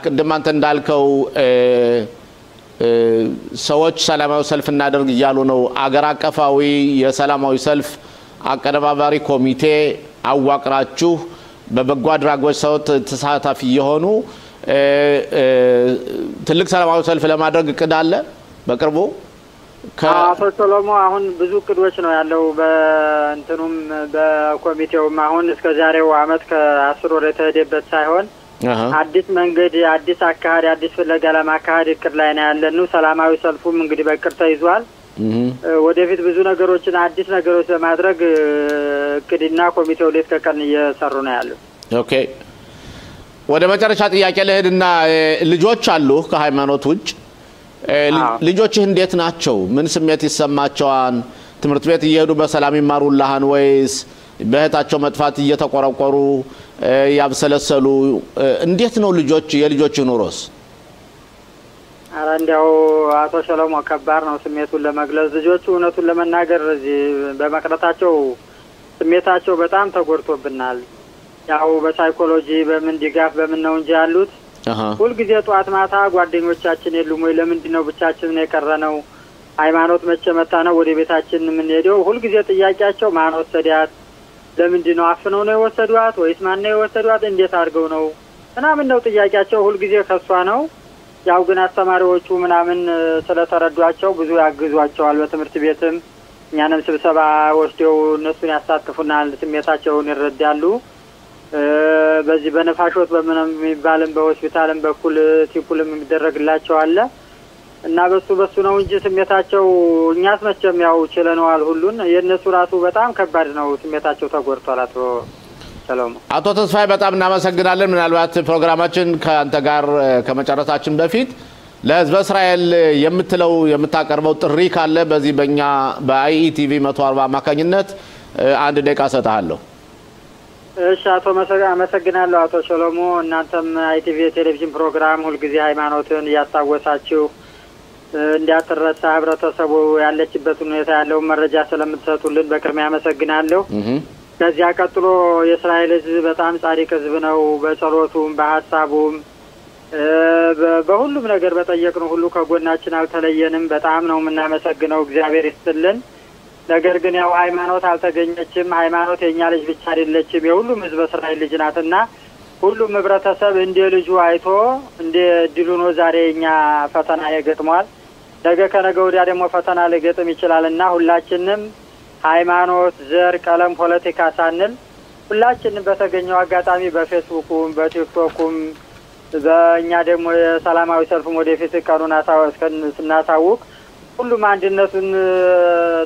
ቅድም አንተ እንዳልከው ሰዎች ሰላማዊ ሰልፍ እናደርግ እያሉ ነው። አገር አቀፋዊ የሰላማዊ ሰልፍ አቀነባባሪ ኮሚቴ አዋቅራችሁ በበጎ አድራጎት ሰው ተሳታፊ የሆኑ ትልቅ ሰላማዊ ሰልፍ ለማድረግ እቅድ አለ በቅርቡ? አቶ ሰሎሞን አሁን ብዙ እቅዶች ነው ያለው በእንትኑም በኮሚቴውም አሁን እስከ ዛሬው አመት ከ10 ወር የተሄደበት ሳይሆን አዲስ መንገድ አዲስ አካሄድ አዲስ ፍለጋ ለማካሄድ እቅድ ላይ ነው ያለነው። ሰላማዊ ሰልፉም እንግዲህ በእቅድ ተይዟል። ወደፊት ብዙ ነገሮችን አዲስ ነገሮች ለማድረግ እቅድና ኮሚቴው ሌት ከቀን እየሰሩ ነው ያለው። ኦኬ ወደ መጨረሻ ጥያቄ ልሄድና ልጆች አሉ ከሃይማኖት ውጭ ልጆችህ እንዴት ናቸው? ምን ስሜት ይሰማቸዋል? ትምህርት ቤት እየሄዱ በሰላም ይማሩልሃን ወይስ በእህታቸው መጥፋት እየተቆረቆሩ ያብሰለሰሉ? እንዴት ነው የልጆች ኑሮስ? እንዲያው አቶ ሰሎሞን ከባድ ነው ስሜቱን ለመግለጽ። ልጆቹ እውነቱን ለመናገር በመቅረታቸው ስሜታቸው በጣም ተጎድቶብናል። ያው በሳይኮሎጂ በምን ድጋፍ በምን ነው እንጂ ያሉት ሁሉ ጊዜ ጧት ማታ ጓደኞቻችን የሉም ወይ? ለምንድነው ብቻችንን የቀረነው? ሃይማኖት መቼ መጣ ነው ወደ ቤታችን ምን ሄደው? ሁሉ ጊዜ ጥያቄያቸው ማን ወሰዳት? ለምንድነው አፍነው ነው የወሰዷት ወይስ ማን ነው የወሰዷት? እንዴት አድርገው ነው ምናምን ነው ጥያቄያቸው። ሁሉ ጊዜ ከሷ ነው። ያው ግን አስተማሪዎቹ ምናምን ስለተረዷቸው ብዙ ያግዟቸዋል። በትምህርት ቤትም እኛንም ስብሰባ ወስደው እነሱን ያሳትፉናል፣ ስሜታቸውን ይረዳሉ። በዚህ በነፋሾት በመንም የሚባልም በሆስፒታልም በኩል ቲፑልም የሚደረግላቸው አለ እና በሱ ነው እንጂ ስሜታቸው እኛስ መቼም ያው ችለነዋል ሁሉን። የነሱ ራሱ በጣም ከባድ ነው፣ ስሜታቸው ተጎድቷል። አቶ ተስፋዬ በጣም እናመሰግናለን። ምናልባት ፕሮግራማችን ከአንተ ጋር ከመጨረሳችን በፊት ለህዝበ እስራኤል የምታቀርበው ጥሪ ካለ በዚህ በእኛ በአይኢቲቪ 140 አማካኝነት አንድ ደቂቃ ሰጣለሁ። እሺ አቶ አመሰግናለሁ አቶ ሸሎሞ። እናንተም አይቲቪ ቴሌቪዥን ፕሮግራም ሁልጊዜ ሃይማኖትን እያስታወሳችሁ እንዲያተረሳ ህብረተሰቡ ያለችበትን ሁኔታ ያለው መረጃ ስለምትሰጡልን በቅድሚያ አመሰግናለሁ። ከዚያ ቀጥሎ የእስራኤል ህዝብ በጣም ጻድቅ ህዝብ ነው። በጸሎቱም በሐሳቡም በሁሉም ነገር በጠየቅነው ሁሉ ከጎናችን አልተለየንም። በጣም ነው የምናመሰግነው፣ እግዚአብሔር ይስጥልን። ነገር ግን ያው ሃይማኖት አልተገኘችም። ሃይማኖት የኛ ልጅ ብቻ አይደለችም፣ የሁሉም ህዝብ እስራኤል ልጅ ናትና ሁሉም ህብረተሰብ እንደ ልጁ አይቶ እንደ ድሉ ነው ዛሬ እኛ ፈተና የገጥሟል። ነገ ከነገ ወዲያ ደግሞ ፈተና ሊገጥም ይችላልና ሁላችንም ሃይማኖት፣ ዘር፣ ቀለም፣ ፖለቲካ ሳንል ሁላችንም በተገኘው አጋጣሚ በፌስቡኩም በቲክቶኩም በእኛ ደግሞ የሰላማዊ ሰልፍም ወደፊት ቀኑን ስናሳውቅ ሁሉም አንድነቱን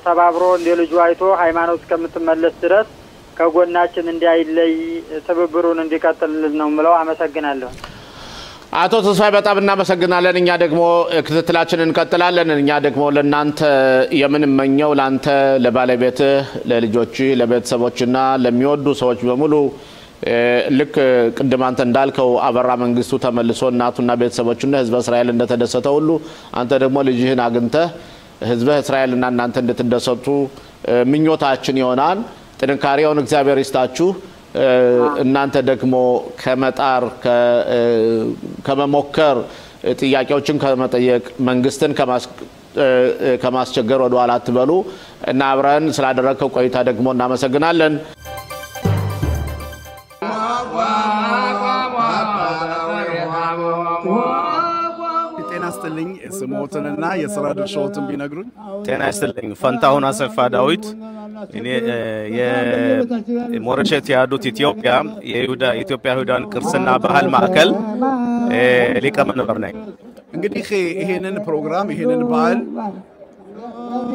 ተባብሮ እንደ ልጁ አይቶ ሃይማኖት እስከምትመለስ ድረስ ከጎናችን እንዳይለይ ትብብሩን እንዲቀጥል ነው የምለው። አመሰግናለሁ። አቶ ተስፋዬ በጣም እናመሰግናለን። እኛ ደግሞ ክትትላችንን እንቀጥላለን። እኛ ደግሞ ለናንተ የምንመኘው ላንተ፣ ለባለቤትህ፣ ለልጆችህ፣ ለቤተሰቦችና ለሚወዱ ሰዎች በሙሉ ልክ ቅድም አንተ እንዳልከው አበራ መንግስቱ ተመልሶ እናቱና ቤተሰቦቹና ህዝበ እስራኤል እንደተደሰተ ሁሉ አንተ ደግሞ ልጅህን አግኝተህ ህዝበ እስራኤልና እናንተ እንድትደሰቱ ምኞታችን ይሆናል። ጥንካሬውን እግዚአብሔር ይስጣችሁ። እናንተ ደግሞ ከመጣር ከመሞከር ጥያቄዎችን ከመጠየቅ መንግስትን ከማስቸገር ወደ ኋላ አትበሉ እና አብረን ስላደረከው ቆይታ ደግሞ እናመሰግናለን። ጤና ይስጥልኝ። ስሞትንና የሥራ ድርሻዎትን ቢነግሩኝ። ጤና ይስጥልኝ። ፈንታሁን አሰፋ ዳዊት። እኔ የሞረሸት ያዱት ኢትዮጵያ የኢትዮጵያ ይሁዳን ቅርስና ባህል ማዕከል ሊቀመንበር ነኝ። እንግዲህ ይሄንን ፕሮግራም ይሄንን ባህል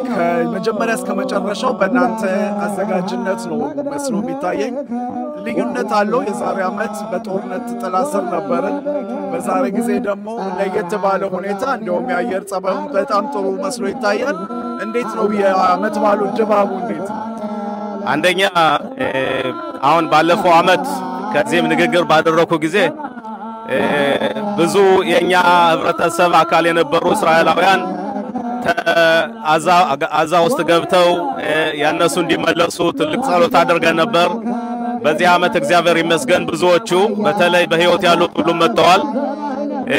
ከመጀመሪያ እስከ መጨረሻው በእናንተ አዘጋጅነት ነው መስሎ ቢታየኝ። ልዩነት አለው። የዛሬ ዓመት በጦርነት ጥላ ስር ነበርን። በዛሬ ጊዜ ደግሞ ለየት ባለ ሁኔታ እንደውም የአየር ጸባዩ በጣም ጥሩ መስሎ ይታያል። እንዴት ነው የዓመት በዓሉ ድባቡ? እንዴት ነው? አንደኛ አሁን ባለፈው ዓመት ከዚህም ንግግር ባደረኩ ጊዜ ብዙ የኛ ህብረተሰብ አካል የነበሩ እስራኤላውያን አዛ ውስጥ ገብተው ያነሱ እንዲመለሱ ትልቅ ጸሎት አድርገን ነበር። በዚህ ዓመት እግዚአብሔር ይመስገን ብዙዎቹ በተለይ በህይወት ያሉት ሁሉ መጥተዋል።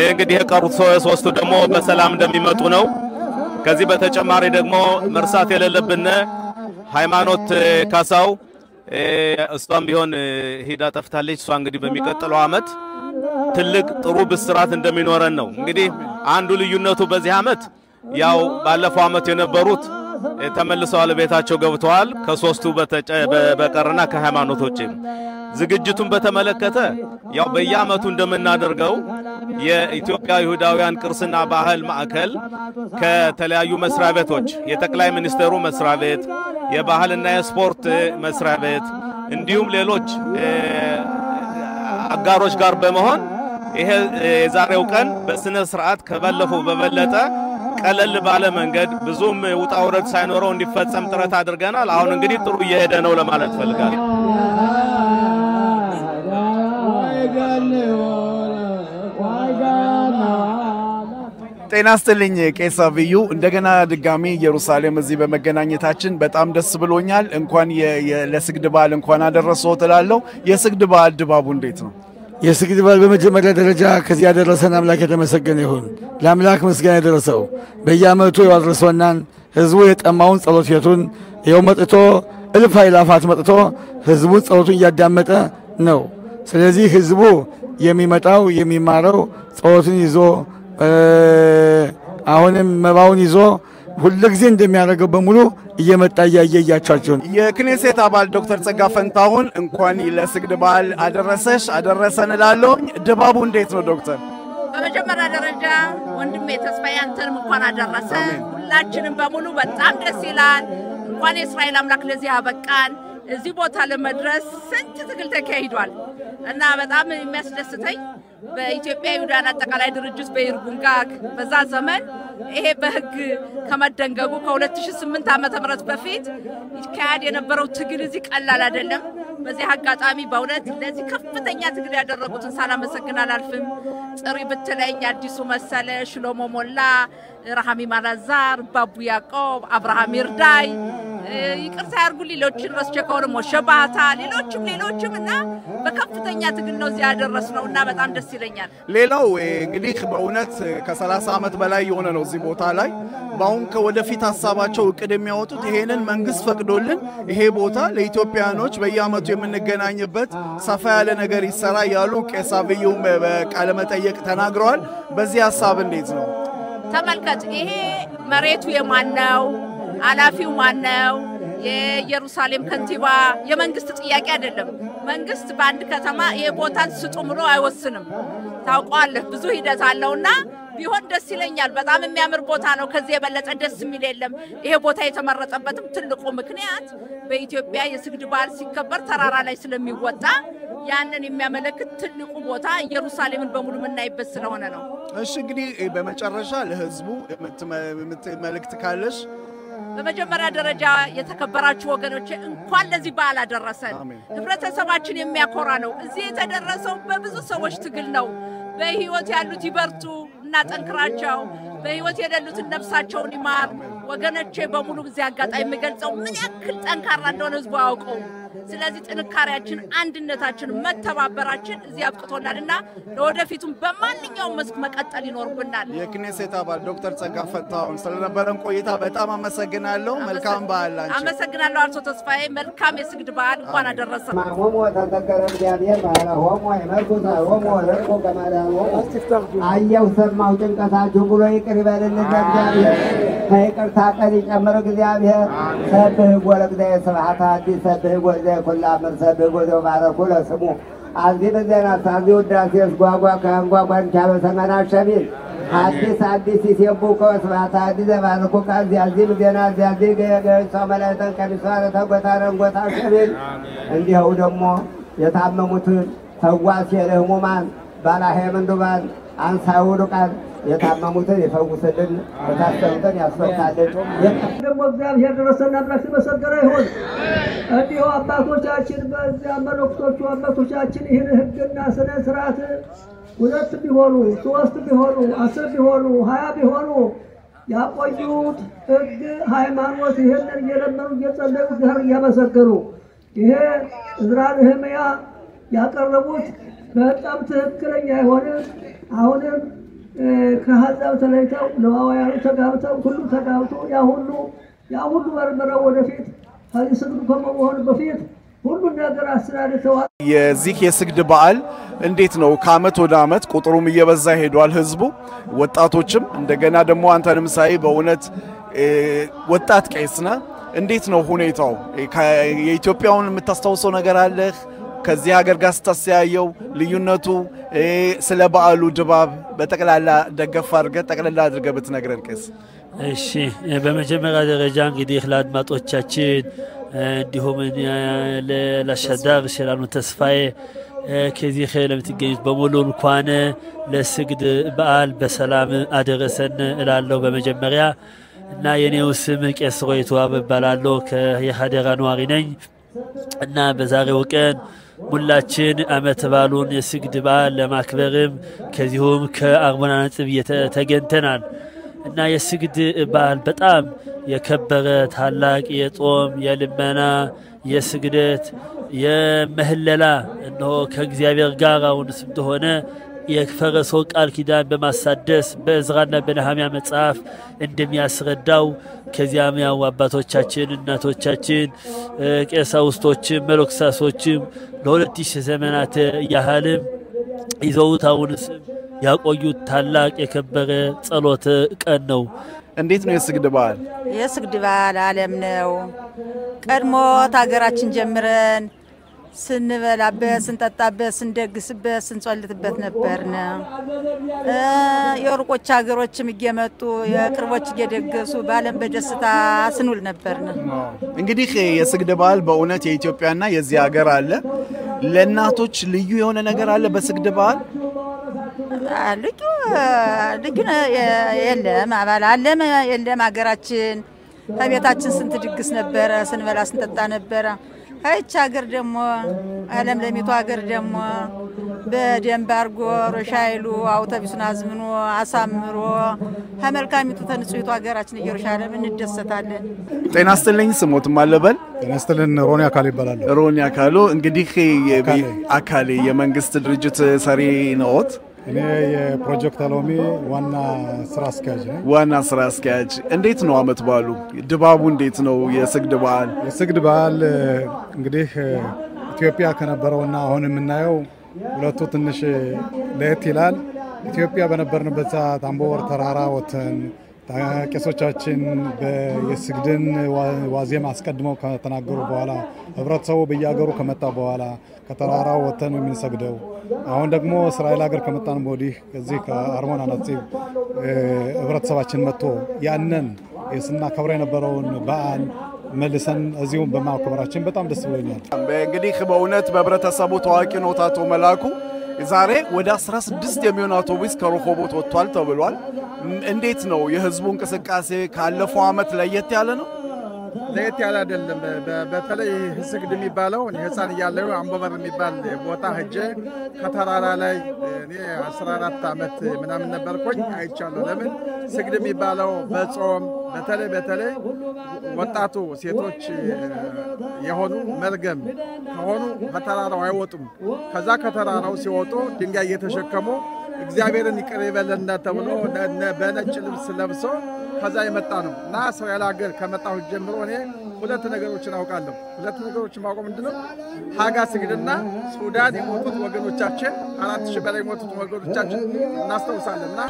እንግዲህ የቀሩት ሶስቱ ደግሞ በሰላም እንደሚመጡ ነው። ከዚህ በተጨማሪ ደግሞ መርሳት የሌለብን ሃይማኖት ካሳው እሷም ቢሆን ሄዳ ጠፍታለች። እሷ እንግዲህ በሚቀጥለው ዓመት ትልቅ ጥሩ ብስራት እንደሚኖረን ነው። እንግዲህ አንዱ ልዩነቱ በዚህ ዓመት ያው ባለፈው ዓመት የነበሩት ተመልሰዋል፣ ቤታቸው ገብተዋል ከሶስቱ በቀርና ከሃይማኖቶች። ዝግጅቱን በተመለከተ ያው በየዓመቱ እንደምናደርገው የኢትዮጵያ ይሁዳውያን ቅርስና ባህል ማዕከል ከተለያዩ መስሪያ ቤቶች የጠቅላይ ሚኒስትሩ መስሪያ ቤት፣ የባህልና የስፖርት መስሪያ ቤት እንዲሁም ሌሎች አጋሮች ጋር በመሆን ይሄ የዛሬው ቀን በስነ ስርዓት ከባለፈው በበለጠ ቀለል ባለ መንገድ ብዙም ውጣ ውረድ ሳይኖረው እንዲፈጸም ጥረት አድርገናል። አሁን እንግዲህ ጥሩ እየሄደ ነው ለማለት ፈልጋለሁ። ጤና ይስጥልኝ ቄስ አብዩ። እንደገና ድጋሚ ኢየሩሳሌም እዚህ በመገናኘታችን በጣም ደስ ብሎኛል። እንኳን ለስግድ በዓል እንኳን አደረሰው እላለሁ። የስግድ በዓል ድባቡ እንዴት ነው? የስግድ በዓል በመጀመሪያ ደረጃ ከዚህ ያደረሰን አምላክ የተመሰገነ ይሁን። ለአምላክ ምስጋና ያደረሰው በየዓመቱ ያደረሰናን ህዝቡ የጠማውን ጸሎት ቤቱን ይኸው መጥቶ እልፍ አእላፋት መጥቶ ህዝቡን ጸሎቱን እያዳመጠ ነው። ስለዚህ ህዝቡ የሚመጣው የሚማረው ጸሎቱን ይዞ አሁንም መባውን ይዞ ሁልጊዜ እንደሚያደርገው በሙሉ እየመጣ እያያቻቸው የክኔሴት አባል ዶክተር ጸጋ ፈንታሁን እንኳን ለስግድ በዓል አደረሰሽ አደረሰን እላለሁ። ድባቡ እንዴት ነው ዶክተር? በመጀመሪያ ደረጃ ወንድሜ ተስፋዬ አንተንም እንኳን አደረሰ። ሁላችንም በሙሉ በጣም ደስ ይላል። እንኳን የእስራኤል አምላክ ለዚህ አበቃን። እዚህ ቦታ ለመድረስ ስንት ትግል ተካሂዷል እና በጣም የሚያስደስተኝ በኢትዮጵያ ይሁዳን አጠቃላይ ድርጅት በይርጉንጋግ በዛ ዘመን ይሄ በህግ ከመደንገጉ ከ2008 ዓመተ ምህረት በፊት ይካሄድ የነበረው ትግል እዚህ ቀላል አይደለም። በዚህ አጋጣሚ በእውነት ለዚህ ከፍተኛ ትግል ያደረጉትን ሳላመሰግን አላልፍም። ጽሪ ብትለኝ አዲሱ መሰለ፣ ሽሎሞ ሞላ፣ ረሃሚ ማላዛር፣ ባቡ ያዕቆብ፣ አብርሃም ይርዳይ ይቅርታ ያርጉልኝ ሌሎችን ረስቼ ከሆነ ሞሸባታ ሌሎችም እና በከፍተኛ ትግል ነው እዚህ ያደረስነው እና በጣም ደስ ይለኛል። ሌላው እንግዲህ በእውነት ከ30 ዓመት በላይ የሆነ ነው እዚህ ቦታ ላይ ባውን ከወደፊት ሐሳባቸው እቅድ የሚያወጡት ይሄንን መንግስት ፈቅዶልን ይሄ ቦታ ለኢትዮጵያኖች በየአመቱ የምንገናኝበት ሰፋ ያለ ነገር ይሰራ ያሉ ቄስ አብዩም በቃለ መጠይቅ ተናግረዋል። በዚህ ሐሳብ እንዴት ነው? ተመልከት፣ ይሄ መሬቱ የማን ነው? አላፊው ማን ነው? የኢየሩሳሌም ከንቲባ የመንግስት ጥያቄ አይደለም። መንግስት በአንድ ከተማ የቦታን ስጡ ብሎ አይወስንም። ታውቃለህ ብዙ ሂደት አለውና ቢሆን ደስ ይለኛል። በጣም የሚያምር ቦታ ነው። ከዚህ የበለጠ ደስ የሚል የለም። ይሄ ቦታ የተመረጠበትም ትልቁ ምክንያት በኢትዮጵያ የስግድ በዓል ሲከበር ተራራ ላይ ስለሚወጣ ያንን የሚያመለክት ትልቁ ቦታ ኢየሩሳሌምን በሙሉ የምናይበት ስለሆነ ነው። እሺ እንግዲህ በመጨረሻ ለህዝቡ መልእክት ካለሽ? በመጀመሪያ ደረጃ የተከበራችሁ ወገኖች እንኳን ለዚህ በዓል አደረሰን። ህብረተሰባችን የሚያኮራ ነው። እዚህ የተደረሰው በብዙ ሰዎች ትግል ነው። በህይወት ያሉት ይበርቱ እና ጠንክራቸው፣ በህይወት የሌሉትን ነፍሳቸውን ይማር። ወገኖቼ በሙሉ በዚህ አጋጣሚ የሚገልጸው ምን ያክል ጠንካራ እንደሆነ ህዝቡ ያውቀው። ስለዚህ ጥንካሬያችን፣ አንድነታችን፣ መተባበራችን እዚህ አብቅቶናልና ለወደፊቱም በማንኛውም መስክ መቀጠል ይኖርብናል። የክኔሴት አባል ዶክተር ጸጋ ፈንታሁን ስለነበረን ቆይታ በጣም አመሰግናለሁ። መልካም በዓል ላንቺ። አመሰግናለሁ አርሶ ተስፋዬ። መልካም የስግድ በዓል እንኳን አደረሰን። ሆሞ ተተከረ እግዚአብሔር ባለ ሆሞ የመርኩታ ሆሞ ለቆ ከማዳን ሆሞ አየው ሰማው ጭንቀታችሁ ብሎ ይቅር ይበልልን እግዚአብሔር። ከይቅርታ ቀን ይጨምር እግዚአብሔር። ሰብህ ጎለግደ ስብሐት አዲስ ሰብህ ጎለግደ ኩላ መርሰብ ጎዶ ባረኩ ለስሙ አዚህ በዘና ሳዚ ወዳሴ ስጓጓ ካንጓጓን ቻለ ሰመና ሸቢል አዲስ ሲሰቡኮ ስብሐት አዲስ ባረኩ ካዚ አዚህ በዘና አዚህ ገገ መላእክትን ከሚስዋረ ተጎታረን ጎታ ሸቢል እንዲሁ ደግሞ የታመሙትን ተዋስ የለህሙማን ባላሄ መንዱባን አንሳው ዱቃን የታመሙትን ይፈውስልን፣ የታሰሩትን ያስፈታልን። ደግሞ እግዚአብሔር ደረሰና አምላክ መሰገረ ይሁን። እንዲሁ አባቶቻችን በዚያ መለክቶቹ አባቶቻችን ይህን ህግና ስነ ስርዓት 2 ቢሆኑ 3 ቢሆኑ 10 ቢሆኑ 20 ቢሆኑ ያቆዩት ህግ ሃይማኖት ይህንን እየለመኑ እየጸለዩ እግዚአብሔር እያመሰገኑ ይሄ ዕዝራ ነህምያ ያቀረቡት በጣም ትክክለኛ የሆነ አሁንም ከሀዛብ ተለይተው ለዋውያኑ ተጋብተው ሁሉ ተጋብቶ ያ ሁሉ መርምረው ወደፊት ከዚህ ስግድ ከመሆኑ በፊት ሁሉ ነገር አስተዳድረዋል። የዚህ የስግድ በዓል እንዴት ነው? ከአመት ወደ አመት ቁጥሩም እየበዛ ሄዷል ህዝቡ፣ ወጣቶችም እንደገና ደግሞ አንተንም ሳይ በእውነት ወጣት ቄስ ነህ። እንዴት ነው ሁኔታው? የኢትዮጵያውን የምታስታውሰው ነገር አለ? ከዚህ ሀገር ጋር ስታስተያየው ልዩነቱ ስለ በዓሉ ድባብ በጠቅላላ ደገፍ አድርገህ ጠቅላላ አድርገህ ብትነግረን ቄስ። እሺ በመጀመሪያ ደረጃ እንግዲህ ለአድማጮቻችን እንዲሁም ለሻዳር ሸላኑ ተስፋዬ ከዚህ ለምትገኙት በሙሉ እንኳን ለስግድ በዓል በሰላም አደረሰን እላለሁ በመጀመሪያ እና የኔው ስም ቄስ ሮይቷብ እባላለሁ ከየሀደራ ነዋሪ ነኝ እና በዛሬው ቀን ሁላችን አመት በዓሉን የስግድ በዓል ለማክበርም ከዚሁም ከአርሞና ነጥብ ተገኝተናል እና የስግድ በዓል በጣም የከበረ ታላቅ የጾም የልመና የስግደት የምህለላ እነሆ ከእግዚአብሔር ጋር አሁንስ እንደሆነ የፈረሰው ቃል ኪዳን በማሳደስ በዕዝራና በነህምያ መጽሐፍ እንደሚያስረዳው ከዚያም ያው አባቶቻችን እናቶቻችን ቄሳውስቶችም መነኮሳቶችም ለ2000 ዘመናት ያህልም ይዘውት አሁንስ ያቆዩት ታላቅ የከበረ ጸሎት ቀን ነው እንዴት ነው የስግድ በዓል? የስግድ በዓል ዓለም ነው። ቀድሞ ሀገራችን ጀምረን ስንበላበት፣ ስንጠጣበት፣ ስንደግስበት፣ ስንጾልትበት ነበርና የሩቆች ሀገሮችም እየመጡ የቅርቦች እየደገሱ በዓለም በደስታ ስንውል ነበርና እንግዲህ የስግድ በዓል በእውነት የኢትዮጵያና የዚህ ሀገር አለ። ለእናቶች ልዩ የሆነ ነገር አለ በስግድ በዓል? ልዩ የለም አባል አለም የለም። ሀገራችን ከቤታችን ስንት ድግስ ነበረ፣ ስንበላ ስንጠጣ ነበረ። አይቻ ሀገር ደግሞ ዓለም ለሚቱ ሀገር ደግሞ በደንብ አርጎ ሮሻይሉ አውቶቡስን አዝምኖ አሳምሮ ከመልካሚቱ ተንጹይቱ ሀገራችን ኢየሩሳሌም እንደሰታለን። ጤና ይስጥልኝ። ስሞትም አለበል? ጤና ይስጥልን። ሮኒ አካል ይባላል። ሮኒ አካሉ እንግዲህ አካሌ የመንግስት ድርጅት ሰሪ ነዎት? እኔ የፕሮጀክት አሎሚ ዋና ስራ አስኪያጅ ነኝ። ዋና ስራ አስኪያጅ። እንዴት ነው አመት በዓሉ? ድባቡ እንዴት ነው? የስግድ በዓል በዓል እንግዲህ ኢትዮጵያ ከነበረውና አሁን የምናየው ሁለቱ ትንሽ ለየት ይላል። ኢትዮጵያ በነበርንበት ሰዓት አምቦ ወር ተራራ ወተን ቄሶቻችን የስግድን ዋዜማ አስቀድመው ከተናገሩ በኋላ ህብረተሰቡ በየሀገሩ ከመጣ በኋላ ከተራራው ወተን የምንሰግደው። አሁን ደግሞ እስራኤል ሀገር ከመጣን ወዲህ እዚህ ከአርሞን አናጺብ ህብረተሰባችን መጥቶ ያንን ስናከብር የነበረውን በዓል መልሰን እዚሁም በማክበራችን በጣም ደስ ብሎኛል። እንግዲህ በእውነት በህብረተሰቡ ታዋቂ ነው አቶ መላኩ። ዛሬ ወደ 16 የሚሆን አውቶቡስ ከሮሆቦት ወጥቷል ተብሏል። እንዴት ነው የህዝቡ እንቅስቃሴ? ካለፈው አመት ለየት ያለ ነው? ለየት ያለ አይደለም። በተለይ ስግድ የሚባለው ህፃን እያለሁ አምቦበር የሚባል ቦታ ሄጄ ከተራራ ላይ እኔ 14 አመት ምናምን ነበርኩኝ አይቻለሁ። ለምን ስግድ የሚባለው በጾም በተለይ ወጣቱ ሴቶች የሆኑ መልገም ከሆኑ ከተራራው አይወጡም። ከዛ ከተራራው ሲወጡ ድንጋይ እየተሸከሙ እግዚአብሔርን ይቅር ይበለን ተብሎ በነጭ ልብስ ለብሶ ከዛ የመጣ ነው እና እስራኤል ሀገር ከመጣሁ ጀምሮ እኔ ሁለት ነገሮችን አውቃለሁ። ሁለት ነገሮችን ማቆም ምንድነው? ሀጋ ስግድና ሱዳን የሞቱት ወገኖቻችን 4000 በላይ የሞቱት ወገኖቻችን እናስታውሳለንና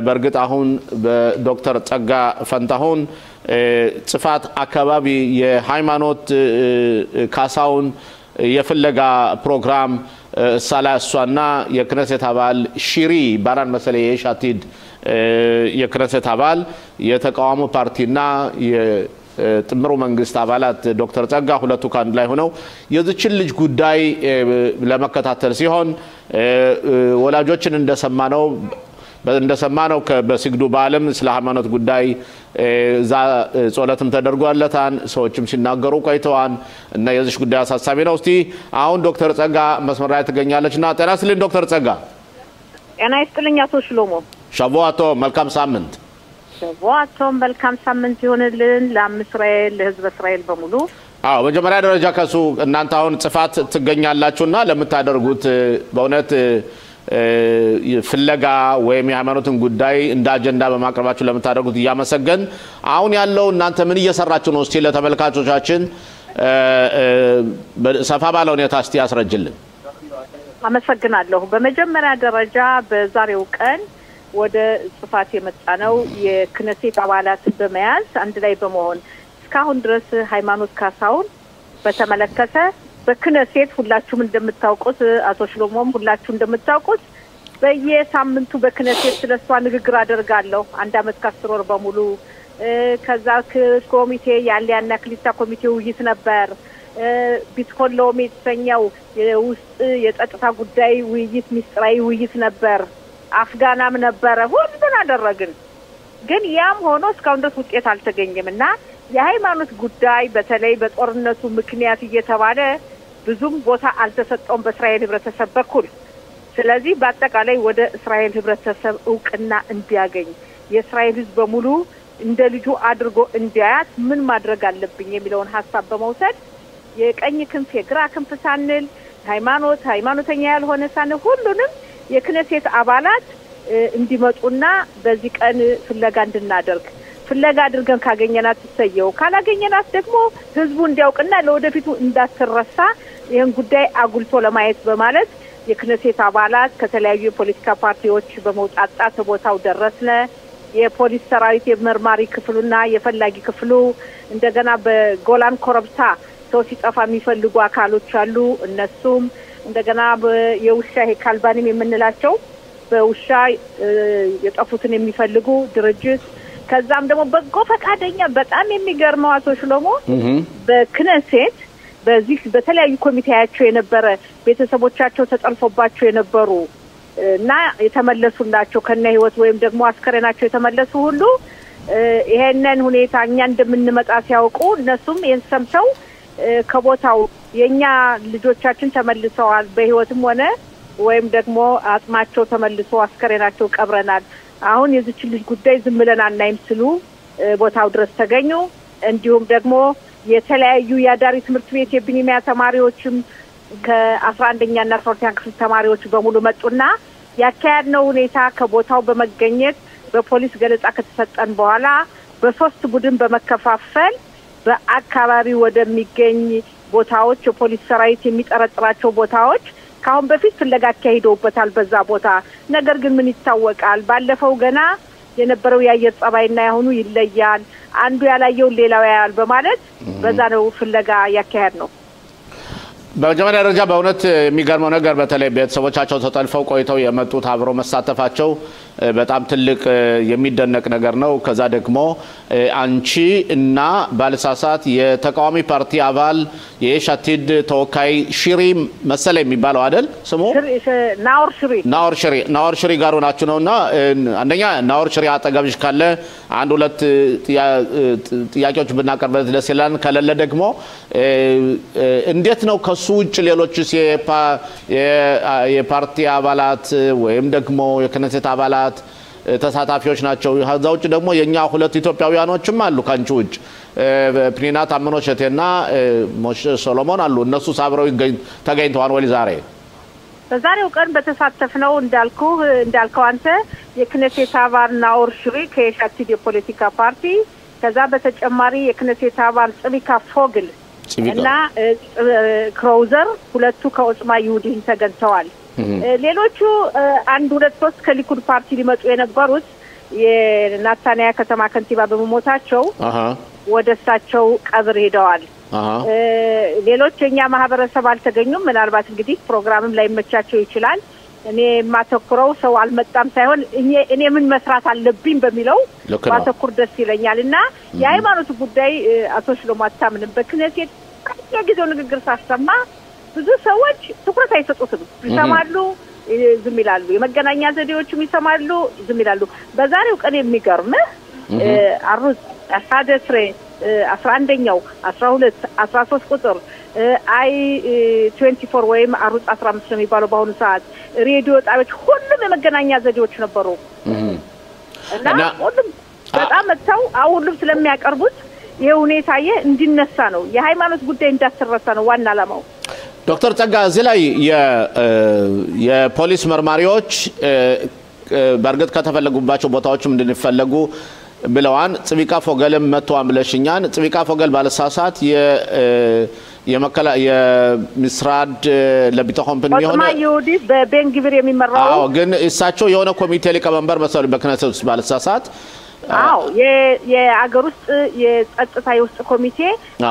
በርግጥ አሁን በዶክተር ጸጋ ፈንታሁን ጽፋት አካባቢ የሃይማኖት ካሳውን የፍለጋ ፕሮግራም ሳላሷና የክነሴት አባል ሽሪ ባራን መሰለ የሻቲድ የክነሴት አባል የተቃዋሙ ፓርቲና የጥምሩ መንግስት አባላት ዶክተር ጸጋ ሁለቱ ካንድ ላይ ሆነው የዚችን ልጅ ጉዳይ ለመከታተል ሲሆን ወላጆችን እንደሰማነው በስግዱ በዓለም ስለ ሃይማኖት ጉዳይ ዛ ጾለትም ተደርጓለታን ሰዎችም ሲናገሩ ቆይተዋል እና የዚህ ጉዳይ አሳሳቢ ነው። እስቲ አሁን ዶክተር ጸጋ መስመር ላይ ትገኛለችና ጤና ይስጥልኝ ዶክተር ጸጋ። ጤና ይስጥልኝ አቶ ሽሎሞ። ሸዋቶ መልካም ሳምንት። ሸዋቶ መልካም ሳምንት ይሁንልን ለእስራኤል ለህዝብ እስራኤል በሙሉ። በመጀመሪያ ደረጃ ከሱ እናንተ አሁን ጽፋት ትገኛላችሁና ለምታደርጉት በእውነት ፍለጋ ወይም የሃይማኖትን ጉዳይ እንደ አጀንዳ በማቅረባችሁ ለምታደርጉት እያመሰገን አሁን ያለው እናንተ ምን እየሰራችሁ ነው? እስቲ ለተመልካቾቻችን ሰፋ ባለ ሁኔታ እስቲ ያስረጅልን። አመሰግናለሁ። በመጀመሪያ ደረጃ በዛሬው ቀን ወደ ጽፋት የመጣነው የክነሴት አባላትን በመያዝ አንድ ላይ በመሆን እስካሁን ድረስ ሃይማኖት ካሳውን በተመለከተ በክነሴት ሁላችሁም እንደምታውቁት አቶ ሽሎሞም ሁላችሁ እንደምታውቁት በየሳምንቱ በክነሴት ስለሷ ንግግር አደርጋለሁ። አንድ አመት ከ10 ወር በሙሉ ከዛ ኮሚቴ ያለያና ክሊታ ኮሚቴ ውይይት ነበር። ቢትኮሎም የተሰኘው የውስጥ የጸጥታ ጉዳይ ውይይት ሚስጥራዊ ውይይት ነበር። አፍጋናም ነበረ። ሁሉን አደረግን። ግን ያም ሆኖ እስካሁን ድረስ ውጤት አልተገኘምና የሃይማኖት ጉዳይ በተለይ በጦርነቱ ምክንያት እየተባለ ብዙም ቦታ አልተሰጠውም በእስራኤል ህብረተሰብ በኩል። ስለዚህ በአጠቃላይ ወደ እስራኤል ህብረተሰብ እውቅና እንዲያገኝ የእስራኤል ህዝብ በሙሉ እንደ ልጁ አድርጎ እንዲያያት ምን ማድረግ አለብኝ የሚለውን ሐሳብ በመውሰድ የቀኝ ክንፍ የግራ ክንፍ ሳንል ሃይማኖተኛ ያልሆነ ሳንል ሁሉንም የክነሴት አባላት እንዲመጡና በዚህ ቀን ፍለጋ እንድናደርግ ፍለጋ አድርገን ካገኘናት ተሰየው ካላገኘናት ደግሞ ህዝቡ እንዲያውቅና ለወደፊቱ እንዳትረሳ ይህን ጉዳይ አጉልቶ ለማየት በማለት የክነሴት አባላት ከተለያዩ የፖለቲካ ፓርቲዎች በመውጣጣት ቦታው ደረስነ። የፖሊስ ሰራዊት የመርማሪ ክፍሉና የፈላጊ ክፍሉ እንደገና በጎላን ኮረብታ ሰው ሲጠፋ የሚፈልጉ አካሎች አሉ እነሱም እንደገና የውሻ ካልባኒም የምንላቸው በውሻ የጠፉትን የሚፈልጉ ድርጅት ከዛም ደግሞ በጎ ፈቃደኛ በጣም የሚገርመው አቶ ሽሎሞ በክነሴት በዚህ በተለያዩ ኮሚቴያቸው የነበረ ቤተሰቦቻቸው ተጠልፎባቸው የነበሩ እና የተመለሱላቸው ከነ ህይወት ወይም ደግሞ አስከሬናቸው የተመለሱ ሁሉ ይሄንን ሁኔታ እኛ እንደምንመጣ ሲያውቁ እነሱም የንሰምተው ከቦታው የኛ ልጆቻችን ተመልሰዋል በህይወትም ሆነ ወይም ደግሞ አጥማቸው ተመልሶ አስከሬናቸው ቀብረናል አሁን የዚች ልጅ ጉዳይ ዝም ብለን አናይም ስሉ ቦታው ድረስ ተገኙ እንዲሁም ደግሞ የተለያዩ ያዳሪ ትምህርት ቤት የቢኒሚያ ተማሪዎችም ከ11ኛ እና 12ኛ ክፍል ተማሪዎች በሙሉ መጡና ያካያድነው ሁኔታ ከቦታው በመገኘት በፖሊስ ገለጻ ከተሰጠን በኋላ በሶስት ቡድን በመከፋፈል በአካባቢ ወደሚገኝ ቦታዎች የፖሊስ ሰራዊት የሚጠረጥራቸው ቦታዎች ካሁን በፊት ፍለጋ አካሂደውበታል በዛ ቦታ ነገር ግን ምን ይታወቃል ባለፈው ገና የነበረው የአየር ጸባይና ያሁኑ ይለያል አንዱ ያላየው ሌላው ያያል በማለት በዛ ነው ፍለጋ ያካሄድ ነው በመጀመሪያ ደረጃ በእውነት የሚገርመው ነገር በተለይ ቤተሰቦቻቸው ተጠልፈው ቆይተው የመጡት አብሮ መሳተፋቸው በጣም ትልቅ የሚደነቅ ነገር ነው ከዛ ደግሞ አንቺ እና ባለሳሳት የተቃዋሚ ፓርቲ አባል የሻቲድ ተወካይ ሽሪ መሰለ የሚባለው አይደል ስሙ ናወር ሽሪ ጋር ሆናችሁ ነውና አንደኛ ናወር ሽሪ አጠገብሽ ካለ አንድ ሁለት ጥያቄዎች ብናቀርበት ደስ ይላል ከሌለ ደግሞ እንዴት ነው ከሱ ውጭ ሌሎች የፓርቲ አባላት ወይም ደግሞ የክነሴት አባላት ተሳታፊዎች ናቸው ከዛው ውጭ ደግሞ የኛ ሁለት ኢትዮጵያውያኖችም አሉ ካንቺ ውጭ ፕሪና ታመኖ ሸቴና ሞሽ ሶሎሞን አሉ እነሱ ሳብረው ተገኝተዋል ወይ ዛሬ በዛሬው ቀን በተሳተፍነው እንዳልከው አንተ የክነሴት አባል ናኦር ሽሪ ከሻቲድ የፖለቲካ ፓርቲ ከዛ በተጨማሪ የክነሴት አባል ጽቢካ ፎግል እና ክሮዘር ሁለቱ ከኦጽማ ይሁዲን ተገኝተዋል ሌሎቹ አንድ ሁለት ሶስት ከሊኩድ ፓርቲ ሊመጡ የነበሩት የናታንያ ከተማ ከንቲባ በመሞታቸው ወደሳቸው ቀብር ሄደዋል ሌሎች የኛ ማህበረሰብ አልተገኙም ምናልባት እንግዲህ ፕሮግራምም ላይ መቻቸው ይችላል እኔ ማተኩረው ሰው አልመጣም ሳይሆን እኔ ምን መስራት አለብኝ በሚለው ማተኩር ደስ ይለኛልና የሃይማኖት ጉዳይ አቶ ሽሎሞ አታምንም በክነሴት የጊዜው ንግግር ሳሰማ ብዙ ሰዎች ትኩረት አይሰጡትም ይሰማሉ ዝም ይላሉ የመገናኛ ዘዴዎችም ይሰማሉ ዝም ይላሉ በዛሬው ቀን የሚገርም አሩስ አሳደስሬ 11ኛው 12 13 ቁጥር አይ 24 ወይም አሩስ 15 ነው የሚባለው በአሁኑ ሰዓት ሬዲዮ ጣቢያዎች ሁሉም የመገናኛ ዘዴዎች ነበሩ እና ሁሉም በጣም መጥተው ሁሉም ስለሚያቀርቡት ይሄ ሁኔታዬ እንዲነሳ ነው የሃይማኖት ጉዳይ እንዳትረሳ ነው ዋና ዓላማው ዶክተር ጸጋ እዚህ ላይ የፖሊስ መርማሪዎች በርግጥ ከተፈለጉባቸው ቦታዎችም እንድንፈለጉ ብለዋን ጽቢቃ ፎገልም መጥቷን ብለሽኛን ጽቢቃ ፎገል ባለሳሳት የምስራድ ለቢተሆም ፕን የሆነ ይሁዲ በቤንግቪር የሚመራው ግን እሳቸው የሆነ ኮሚቴ ሊቀመንበር መሰሉ በክነሴት ባለሳሳት የአገር ውስጥ የጸጥታ የውስጥ ኮሚቴ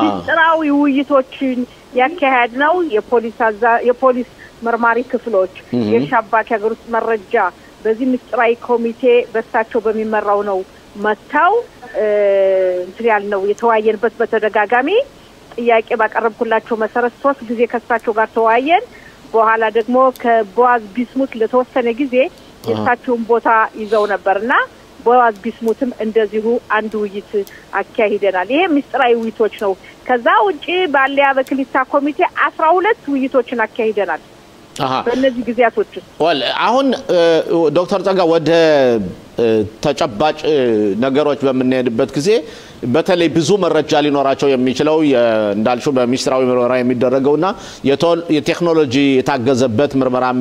ምስጢራዊ ውይይቶችን ያካሄድ ነው የፖሊስ መርማሪ ክፍሎች የሻባክ የአገር ውስጥ መረጃ በዚህ ምስጢራዊ ኮሚቴ በሳቸው በሚመራው ነው መታው እንትን ነው የተዋየንበት በተደጋጋሚ ጥያቄ ባቀረብኩላቸው መሰረት 3 ጊዜ ከሳቸው ጋር ተዋየን በኋላ ደግሞ ከቦአዝ ቢስሙት ለተወሰነ ጊዜ የሳቸውን ቦታ ይዘው ነበርና ቦአዝ ቢስሙትም እንደዚሁ አንድ ውይይት አካሂደናል ይሄ ምስጢራዊ ውይይቶች ነው ከዛ ውጪ ባለያ በክሊታ ኮሚቴ 12 ውይይቶችን አካሂደናል በእነዚህ ጊዜያቶች አሁን ዶክተር ጸጋ ወደ ተጨባጭ ነገሮች በመነየድበት ጊዜ በተለይ ብዙ መረጃ ሊኖራቸው የሚችለው እንዳልሽው በሚስጥራዊ ምርመራ የሚደረገውና የቴክኖሎጂ የታገዘበት ምርመራም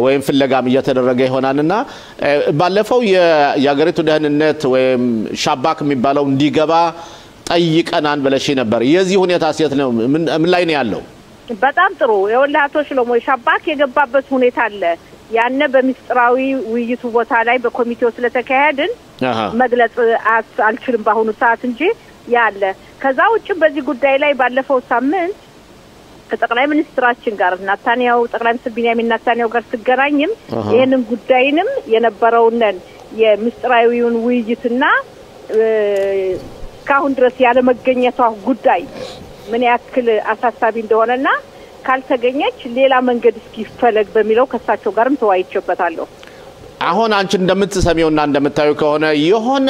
ወይም ፍለጋም እየተደረገ ይሆናልና ባለፈው የሀገሪቱ ደህንነት ወይም ሻባክ የሚባለው እንዲገባ ጠይቀናን ብለሽ ነበር የዚህ ሁኔታ ሲት ነው ምን ላይ ነው ያለው በጣም ጥሩ የወላቶ ሽሎሞ ሻባክ የገባበት ሁኔታ አለ ያነ በሚስጥራዊ ውይይቱ ቦታ ላይ በኮሚቴው ስለተካሄድን መግለጽ አልችልም በአሁኑ ሰዓት እንጂ ያለ ከዛ ውጭ በዚህ ጉዳይ ላይ ባለፈው ሳምንት ከጠቅላይ ሚኒስትራችን ጋር ናታንያው ጠቅላይ ሚኒስትር ቢንያሚን ናታንያው ጋር ተገናኝም ይሄንን ጉዳይንም የነበረውን የሚስጥራዊውን ውይይትና ካሁን ድረስ ያለ መገኘቷ ጉዳይ ምን ያክል አሳሳቢ እንደሆነና ካልተገኘች ሌላ መንገድ እስኪፈለግ በሚለው ከሳቸው ጋርም ተወያይቼበታለሁ። አሁን አንቺ እንደምትሰሚውና እንደምታዩ ከሆነ የሆነ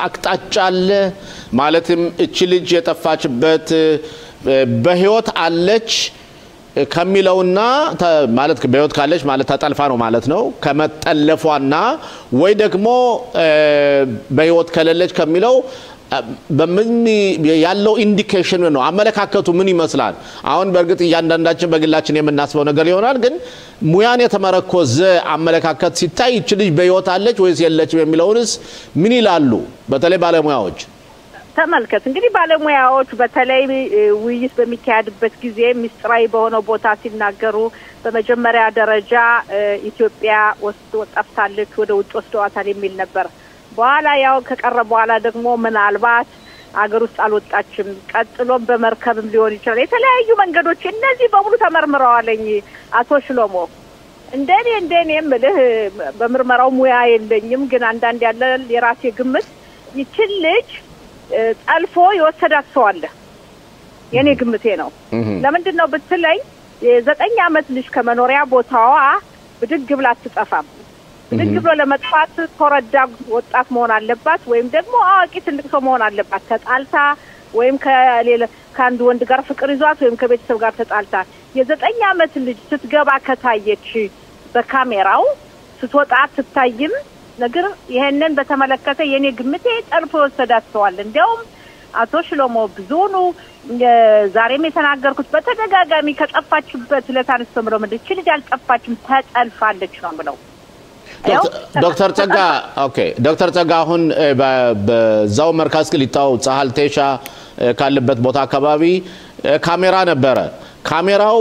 አቅጣጫ አለ ማለትም እቺ ልጅ የጠፋችበት በህይወት አለች ከሚለውና ማለት በህይወት ካለች ማለት ተጠልፋ ነው ማለት ነው ከመጠለፏና ወይ ደግሞ በህይወት ከሌለች ከሚለው በምን ያለው ኢንዲኬሽን ነው አመለካከቱ ምን ይመስላል? አሁን በእርግጥ እያንዳንዳችን በግላችን የምናስበው ነገር ይሆናል ግን ሙያን የተመረኮዘ አመለካከት ሲታይ እቺ ልጅ በህይወት አለች ወይስ የለችም የሚለውንስ ምን ይላሉ በተለይ ባለሙያዎች? ተመልከት እንግዲህ ባለሙያዎች በተለይ ውይይት በሚካሄድበት ጊዜ ሚስጥራዊ በሆነው ቦታ ሲናገሩ በመጀመሪያ ደረጃ ኢትዮጵያ ጠፍታለች ወደ ውጭ ወስደዋታል የሚል ነበር። በኋላ ያው ከቀረ በኋላ ደግሞ ምናልባት አገር ውስጥ አልወጣችም ቀጥሎም በመርከብም ሊሆን ይችላል የተለያዩ መንገዶች እነዚህ በሙሉ ተመርምረዋልኝ አቶ ሽሎሞ እንደኔ ምልህ በምርመራው ሙያ የለኝም ግን አንዳንድ ያለ የራሴ ግምት ይችል ልጅ ጠልፎ የወሰዳት ሰው አለ የኔ ግምቴ ነው። ለምንድን ነው ብትለኝ የ9 አመት ልጅ ከመኖሪያ ቦታዋ ብድግ ብላ አትጠፋም። ብድግ ብሎ ለመጥፋት ተረዳ ወጣት መሆን አለባት ወይም ደግሞ አዋቂ ትልቅ ሰው መሆን አለባት። ተጣልታ ወይም ከአንድ ወንድ ጋር ፍቅር ይዟት ወይም ከቤተሰብ ጋር ተጣልታ የ9 አመት ልጅ ስትገባ ከታየች በካሜራው ስትወጣ ትታይም ነገር ይሄንን በተመለከተ የኔ ግምቴ ጠልፎ ወሰዳት ሰው አለ። እንዲያውም አቶ ሽሎሞ ብዙኑ ዛሬም የተናገርኩት በተደጋጋሚ ከጠፋችበት ለታንስቶ ምለው ምንድነው ልጅ አልጠፋችም ተጠልፋለች ነው ብለው ዶክተር ጸጋ ኦኬ ዶክተር ጸጋ አሁን በዛው መርካዝ ክሊታው ጻሃል ቴሻ ካለበት ቦታ አካባቢ ካሜራ ነበረ ካሜራው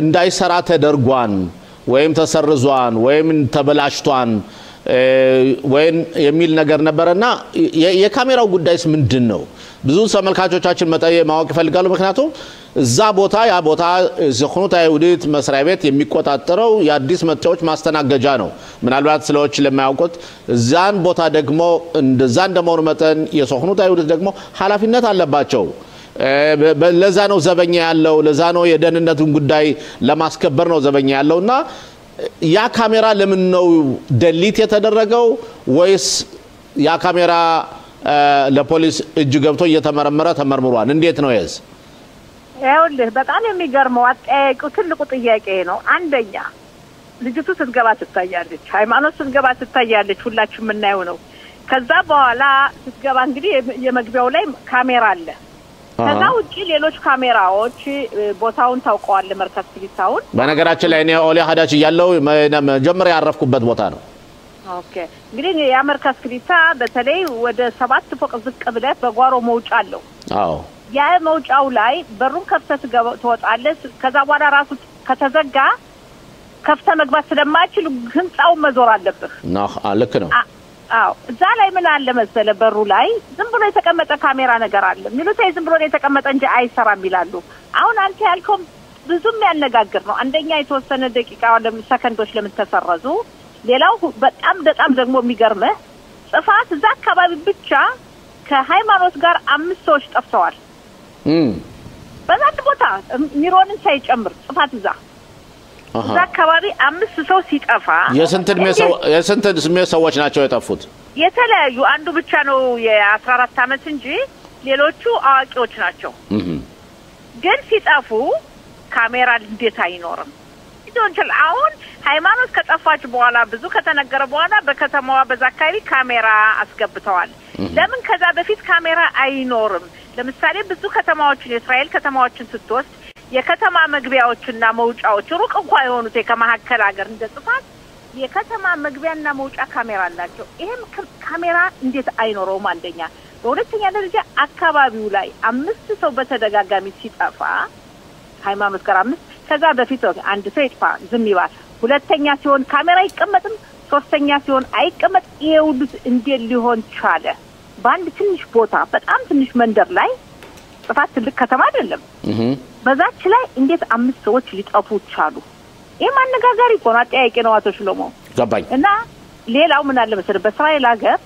እንዳይሰራ ተደርጓን ወይም ተሰርዟን ወይም ተበላሽቷን ወይን የሚል ነገር ነበርና የካሜራው ጉዳይስ ምንድነው? ብዙ ተመልካቾቻችን ማወቅ ይፈልጋሉ ምክንያቱም እዛ ቦታ ያ ቦታ ዘኹኑት አይሁዲት መስሪያ ቤት የሚቆጣጠረው የአዲስ መጣዎች ማስተናገጃ ነው። ምናልባት ስለዎች ለማያውቁት እዛን ቦታ ደግሞ እንደዛ እንደመሆኑ መጠን የዘኹኑት አይሁዲት ደግሞ ኃላፊነት አለባቸው። ለዛ ነው ዘበኛ ያለው ለዛ ነው የደህንነቱን ጉዳይ ለማስከበር ነው ዘበኛ ያለውና ያ ካሜራ ለምን ነው ደሊት የተደረገው ወይስ ያ ካሜራ ለፖሊስ እጅ ገብቶ እየተመረመረ ተመርምሯል እንዴት ነው ያዝ? ይኸውልህ በጣም የሚገርመው አጠያየቁ ትልቁ ጥያቄ ነው። አንደኛ ልጅቱ ስትገባ ትታያለች ሃይማኖት ስትገባ ትታያለች ሁላችንም እናየው ነው። ከዛ በኋላ ስትገባ እንግዲህ የመግቢያው ላይ ካሜራ አለ። ከዛ ውጪ ሌሎች ካሜራዎች ቦታውን ታውቀዋል መርካዝ ክሊታውን በነገራችን ላይ ነው ኦሊ ሀዳች ያለው መጀመሪያ ያረፍኩበት ቦታ ነው። ኦኬ እንግዲህ ያ መርካዝ ክሊታ በተለይ ወደ 7 ፎቅ ዝቅ ብለህ በጓሮ መውጫ አለው። አዎ ያ መውጫው ላይ በሩን ከፍተህ ትወጣለህ። ከዛ በኋላ ራሱ ከተዘጋ ከፍተህ መግባት ስለማይችል ህንጻው መዞር አለብህ። ልክ ነው። አዎ እዛ ላይ ምን አለ መሰለ በሩ ላይ ዝም ብሎ የተቀመጠ ካሜራ ነገር አለ ሚሉት ዝም ብሎ የተቀመጠ እንጂ አይሰራም ይላሉ። አሁን አንተ ያልከው ብዙም ያነጋግር ነው። አንደኛ የተወሰነ ደቂቃ ወይም ሰከንዶች ለምን ተሰረዙ? ሌላው በጣም ደግሞ የሚገርመው ጽፋት እዛ አካባቢ ብቻ ከሃይማኖት ጋር 5 ሰዎች ጠፍተዋል። በዛት ቦታ ሚሮንን ሳይጨምር ጽፋት እዛ አካባቢ 5 ሰው ሲጠፋ የስንት ሰዎች ናቸው የጠፉት? የተለያዩ አንዱ ብቻ ነው የ14 አመት እንጂ ሌሎቹ አዋቂዎች ናቸው። ግን ሲጠፉ ካሜራ እንዴት አይኖርም? ይዶንቻል አሁን ሃይማኖት ከጠፋች በኋላ ብዙ ከተነገረ በኋላ በከተማዋ በዛካሪ ካሜራ አስገብተዋል። ለምን ከዛ በፊት ካሜራ አይኖርም? ለምሳሌ ብዙ ከተማዎችን የእስራኤል ከተማዎችን ስትወስድ የከተማ መግቢያዎችና መውጫዎች ሩቅ እንኳን የሆኑት ከመሐከል ሀገር እንደጽፋት የከተማ መግቢያና መውጫ ካሜራ አላቸው። ይሄም ካሜራ እንዴት አይኖረውም? አንደኛ በሁለተኛ ደረጃ አካባቢው ላይ 5 ሰው በተደጋጋሚ ሲጠፋ ሃይማኖት ጋር 5 ከዛ በፊት አንድ ሰው ይጥፋ ዝም ይባል ሁለተኛ ሲሆን ካሜራ ይቀመጥም ሶስተኛ ሲሆን አይቀመጥ ይውዱት እንዴት ሊሆን ቻለ በአንድ ትንሽ ቦታ በጣም ትንሽ መንደር ላይ ጽፋት ትልቅ ከተማ አይደለም በዛች ላይ እንዴት 5 ሰዎች ሊጠፉ ቻሉ ይሄ ማነጋገር ይቆና ጠያቂ ነው አቶ ሽሎሞ ገባኝ እና ሌላው ምን አለ መሰለ በእስራኤል ሀገር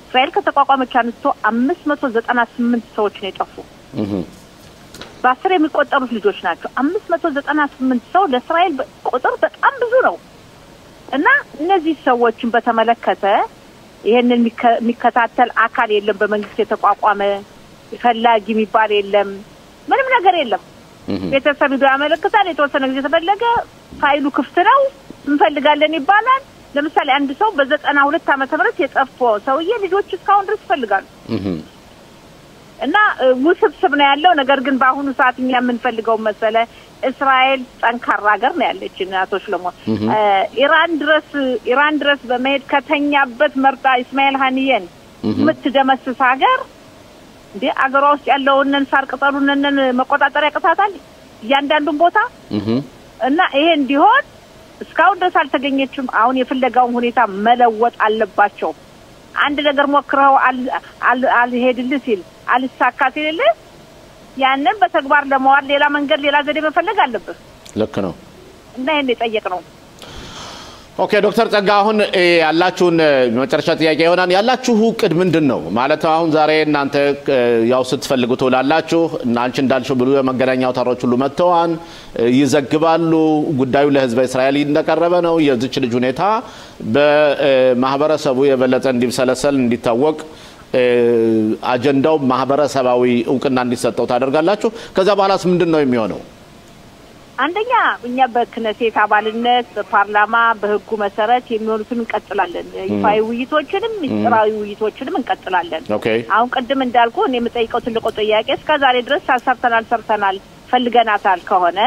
እስራኤል ከተቋቋመች አንስቶ 598 ሰዎች ነው የጠፉ በአስር የሚቆጠሩት ልጆች ናቸው 598 ሰው ለእስራኤል ቁጥር በጣም ብዙ ነው እና እነዚህ ሰዎችን በተመለከተ ይሄንን የሚከታተል አካል የለም በመንግስት የተቋቋመ ፈላጊ የሚባል የለም ምንም ነገር የለም ቤተሰብ ይዶ ያመለክታል የተወሰነ ጊዜ ተፈለገ ፋይሉ ክፍት ነው እንፈልጋለን ይባላል ለምሳሌ አንድ ሰው በ92 ዓመተ ምህረት የጠፋው ሰውዬ ልጆች እስካሁን ድረስ ይፈልጋሉ እና ውስብስብ ነው ያለው ነገር ግን በአሁኑ ሰዓት እኛ የምንፈልገው መሰለ እስራኤል ጠንካራ ሀገር ነው ያለችን አቶ ሽሎሞ ኢራን ድረስ በመሄድ ከተኛበት መርጣ እስማኤል ሃኒየን ምትደመስስ ሀገር እንዴ አገሯ ውስጥ ያለውንን ሳር ቅጠሉንን መቆጣጠር ያቀታታል እያንዳንዱን ቦታ እና ይሄ እንዲሆን እስካሁን ድረስ አልተገኘችም አሁን የፍለጋውን ሁኔታ መለወጥ አለባቸው አንድ ነገር ሞክረው አልሄድልህ ሲል አልሳካ ሲል ያንን በተግባር ለማዋል ሌላ መንገድ ሌላ ዘዴ መፈለግ አለበት ልክ ነው እና ይሄን የጠየቅነው ኦኬ ዶክተር ጸጋ አሁን ያላችሁን መጨረሻ ጥያቄ ይሆናል ያላችሁ ቅድ ምንድነው ማለት አሁን ዛሬ እናንተ ያው ስትፈልጉ ተላላችሁ እና አንቺ እንዳልሽው ብሉ የመገናኛው አውታሮች ሁሉ መተዋን ይዘግባሉ ጉዳዩ ለህዝብ እስራኤል እንደቀረበ ነው የዚች ልጅ ሁኔታ በማህበረሰቡ የበለጠ እንዲሰለሰል እንዲታወቅ አጀንዳው ማህበረሰባዊ እውቅና እንዲሰጠው ታደርጋላችሁ ከዛ በኋላስ ምንድነው የሚሆነው አንደኛ እኛ በክነሴት አባልነት በፓርላማ በህጉ መሰረት የሚሆኑትን እንቀጥላለን ይፋይ ውይይቶችንም ሚስጥራዊ ውይይቶችንም እንቀጥላለን አሁን ቀደም እንዳልኩ እኔ የምጠይቀው ትልቁ ጥያቄ እስከዛሬ ድረስ ሰርተናል ፈልገናታል ከሆነ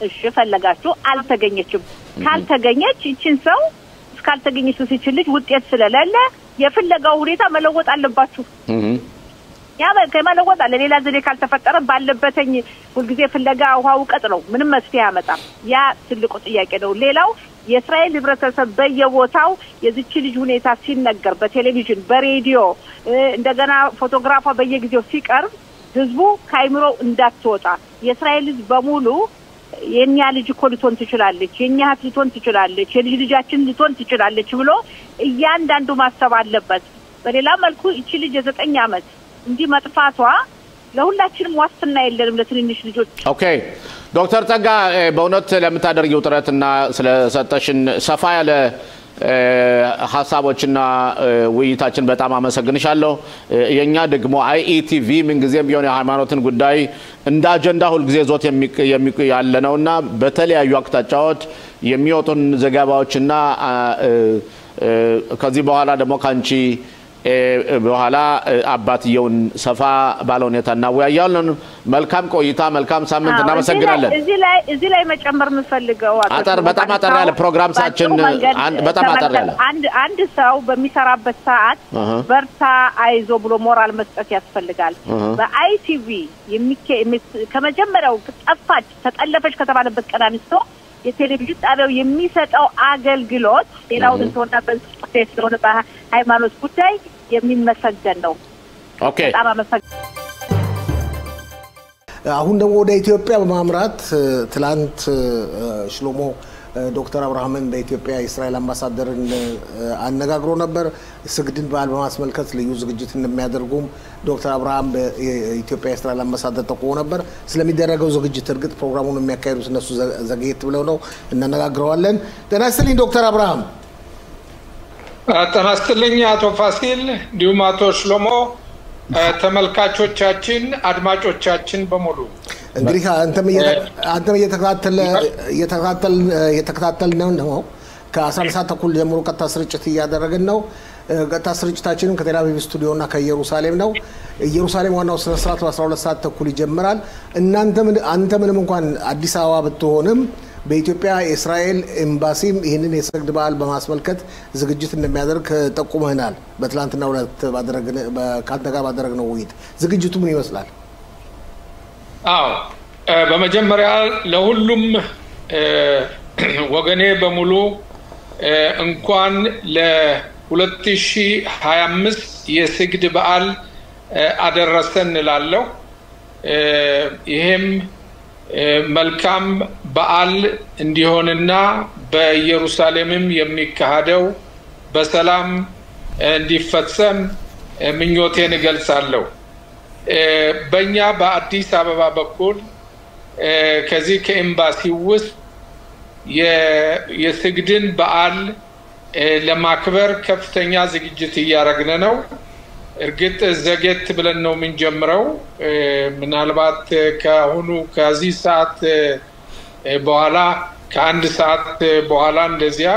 እሺ ፈለጋችሁ አልተገኘችም ካልተገኘች እቺን ሰው እስካልተገኘች ሲችልሽ ውጤት ስለሌለ የፍለጋው ሁኔታ መለወጥ አለባችሁ ያ ከመለወጥ አለ ሌላ ዘዴ ካልተፈጠረ ባለበተኝ ሁሉ ጊዜ ፍለጋ ውሃው ቀጥ ነው ምንም መፍትሄ ያመጣም ያ ትልቁ ጥያቄ ነው ሌላው የእስራኤል ህብረተሰብ በየቦታው የዚች ልጅ ሁኔታ ሲነገር በቴሌቪዥን በሬዲዮ እንደገና ፎቶግራፏ በየጊዜው ሲቀርብ ህዝቡ ካይምሮ እንዳትወጣ የእስራኤል ህዝብ በሙሉ የኛ ልጅ እኮ ልትሆን ትችላለች የኛ እህት ልትሆን ትችላለች የልጅ ልጃችን ልትሆን ትችላለች ብሎ እያንዳንዱ ማሰብ አለበት በሌላ መልኩ እቺ ልጅ የ9 ዓመት እንዲ መጥፋቷ ለሁላችንም ዋስትና የለንም ለትንንሽ ልጆች ኦኬ ዶክተር ጸጋ በእውነት ለምታደርጊው ጥረትና ስለሰጠሽን ሰፋ ያለ ሐሳቦችና ውይይታችን በጣም አመሰግንሻለሁ የኛ ደግሞ አይኢቲቪ ምን ጊዜም ቢሆን የሃይማኖትን ጉዳይ እንደ አጀንዳ ሁሉ ጊዜ ዞት ያለነውና በተለያዩ አቅጣጫዎች የሚወጡን ዘገባዎችና ከዚህ በኋላ ደግሞ ካንቺ በኋላ አባትየውን ሰፋ ባለው ሁኔታ እናወያያለን መልካም ቆይታ መልካም ሳምንት እናመሰግናለን እዚህ ላይ መጨመር የምፈልገው በጣም አጠር ያለ ፕሮግራምሳችን በጣም አጠር ያለ አንድ ሰው በሚሰራበት ሰዓት በርታ አይዞ ብሎ ሞራል መስጠት ያስፈልጋል በአይቲቪ ከመጀመሪያው ጠፋች ተጠለፈች ከተባለበት ቀን አንስቶ የቴሌቪዥን ጣቢያው የሚሰጠው አገልግሎት ሌላውን እንደሆነ በስፔስ ስለሆነ በሃይማኖት ጉዳይ የሚመሰገን ነው ኦኬ በጣም አመሰግናለሁ አሁን ደግሞ ወደ ኢትዮጵያ በማምራት ትላንት ሽሎሞ ዶክተር አብርሃምን በኢትዮጵያ የእስራኤል አምባሳደርን አነጋግሮ ነበር ስግድን በዓል በማስመልከት ልዩ ዝግጅት እንደሚያደርጉም ዶክተር አብርሃም በኢትዮጵያ የእስራኤል አምባሳደር ጠቁሞ ነበር ስለሚደረገው ዝግጅት እርግጥ ፕሮግራሙን የሚያካሂዱት እነሱ ዘግየት ብለው ነው እናነጋግረዋለን ጤና ይስጥልኝ ዶክተር አብርሃም ጤና ይስጥልኝ አቶ ፋሲል እንዲሁም አቶ ሽሎሞ ተመልካቾቻችን አድማጮቻችን በሙሉ እንግዲህ አንተም እየተከታተልን ነው ከ11 ሰዓት ተኩል ጀምሮ ቀጥታ ስርጭት እያደረግን ነው ቀጥታ ስርጭታችንን ከቴል አቪቭ ስቱዲዮና ከኢየሩሳሌም ነው ኢየሩሳሌም ዋናው ስነ ስርዓት በ12 ሰዓት ተኩል ይጀምራል አንተ ምንም እንኳን አዲስ አበባ ብትሆንም በኢትዮጵያ የእስራኤል ኤምባሲም ይህንን የሰግድ በዓል በማስመልከት ዝግጅት እንደሚያደርግ ጠቁመናል በትላንትናው ዕለት ካንተ ጋር ባደረግነው ውይይት ዝግጅቱ ምን ይመስላል አዎ በመጀመሪያ ለሁሉም ወገኔ በሙሉ እንኳን ለ2025 የስግድ በዓል አደረሰን እላለሁ። ይሄም መልካም በዓል እንዲሆንና በኢየሩሳሌምም የሚካሄደው በሰላም እንዲፈጸም ምኞቴን እገልጻለሁ። በእኛ በአዲስ አበባ በኩል ከዚህ ከኤምባሲ ውስጥ የስግድን በዓል ለማክበር ከፍተኛ ዝግጅት እያደረግን ነው። እርግጥ ዘጌት ብለን ነው የምንጀምረው። ምናልባት ከአሁኑ ከዚህ ሰዓት በኋላ ከአንድ ሰዓት በኋላ እንደዚያ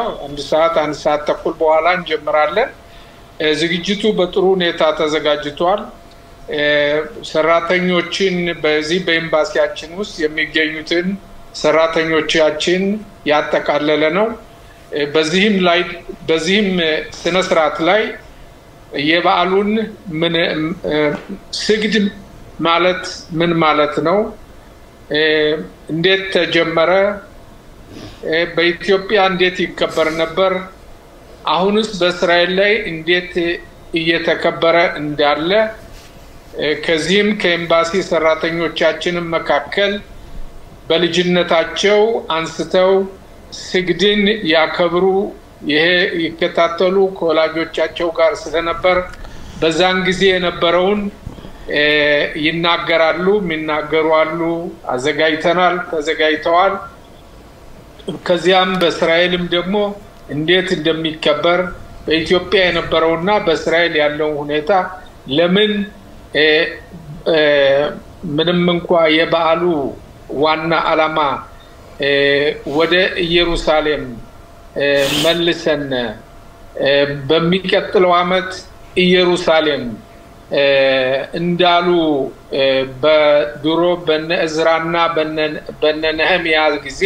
አንድ ሰዓት ተኩል በኋላ እንጀምራለን። ዝግጅቱ በጥሩ ሁኔታ ተዘጋጅቷል። ሰራተኞችን በዚህ በኤምባሲያችን ውስጥ የሚገኙትን ሰራተኞቻችን ያጠቃለለ ነው። በዚህም ስነ ስርዓት ላይ የበዓሉን ስግድ ማለት ምን ማለት ነው? እንዴት ተጀመረ? በኢትዮጵያ እንዴት ይከበር ነበር? አሁንስ በእስራኤል ላይ እንዴት እየተከበረ እንዳለ ከዚህም ከኤምባሲ ሰራተኞቻችን መካከል በልጅነታቸው አንስተው ስግድን ያከብሩ ይሄ ይከታተሉ ከወላጆቻቸው ጋር ስለነበር በዛን ጊዜ የነበረውን ይናገራሉ፣ የሚናገሩ አሉ። ተዘጋጅተዋል። ከዚያም በእስራኤልም ደግሞ እንዴት እንደሚከበር በኢትዮጵያ የነበረውና በእስራኤል ያለው ሁኔታ ለምን ምንም እንኳን የበዓሉ ዋና ዓላማ ወደ ኢየሩሳሌም መልሰን በሚቀጥለው ዓመት ኢየሩሳሌም እንዳሉ በድሮ በነእዝራና በነነህምያ ጊዜ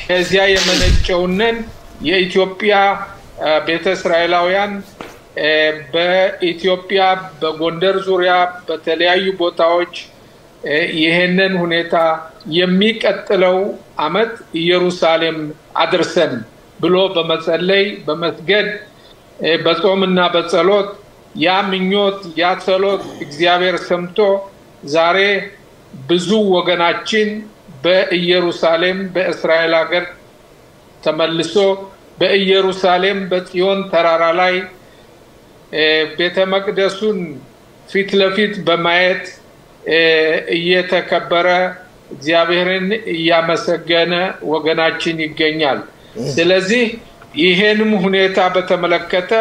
ከዚያ የመነጨውንን የኢትዮጵያ ቤተ እስራኤላውያን በኢትዮጵያ በጎንደር ዙሪያ በተለያዩ ቦታዎች ይሄንን ሁኔታ የሚቀጥለው ዓመት ኢየሩሳሌም አድርሰን ብሎ በመጸለይ በመስገድ በጾምና በጸሎት ያ ምኞት ያ ጸሎት እግዚአብሔር ሰምቶ ዛሬ ብዙ ወገናችን በኢየሩሳሌም በእስራኤል ሀገር ተመልሶ በኢየሩሳሌም በጽዮን ተራራ ላይ ቤተ መቅደሱን ፊት ለፊት በማየት እየተከበረ እግዚአብሔርን እያመሰገነ ወገናችን ይገኛል። ስለዚህ ይሄንም ሁኔታ በተመለከተ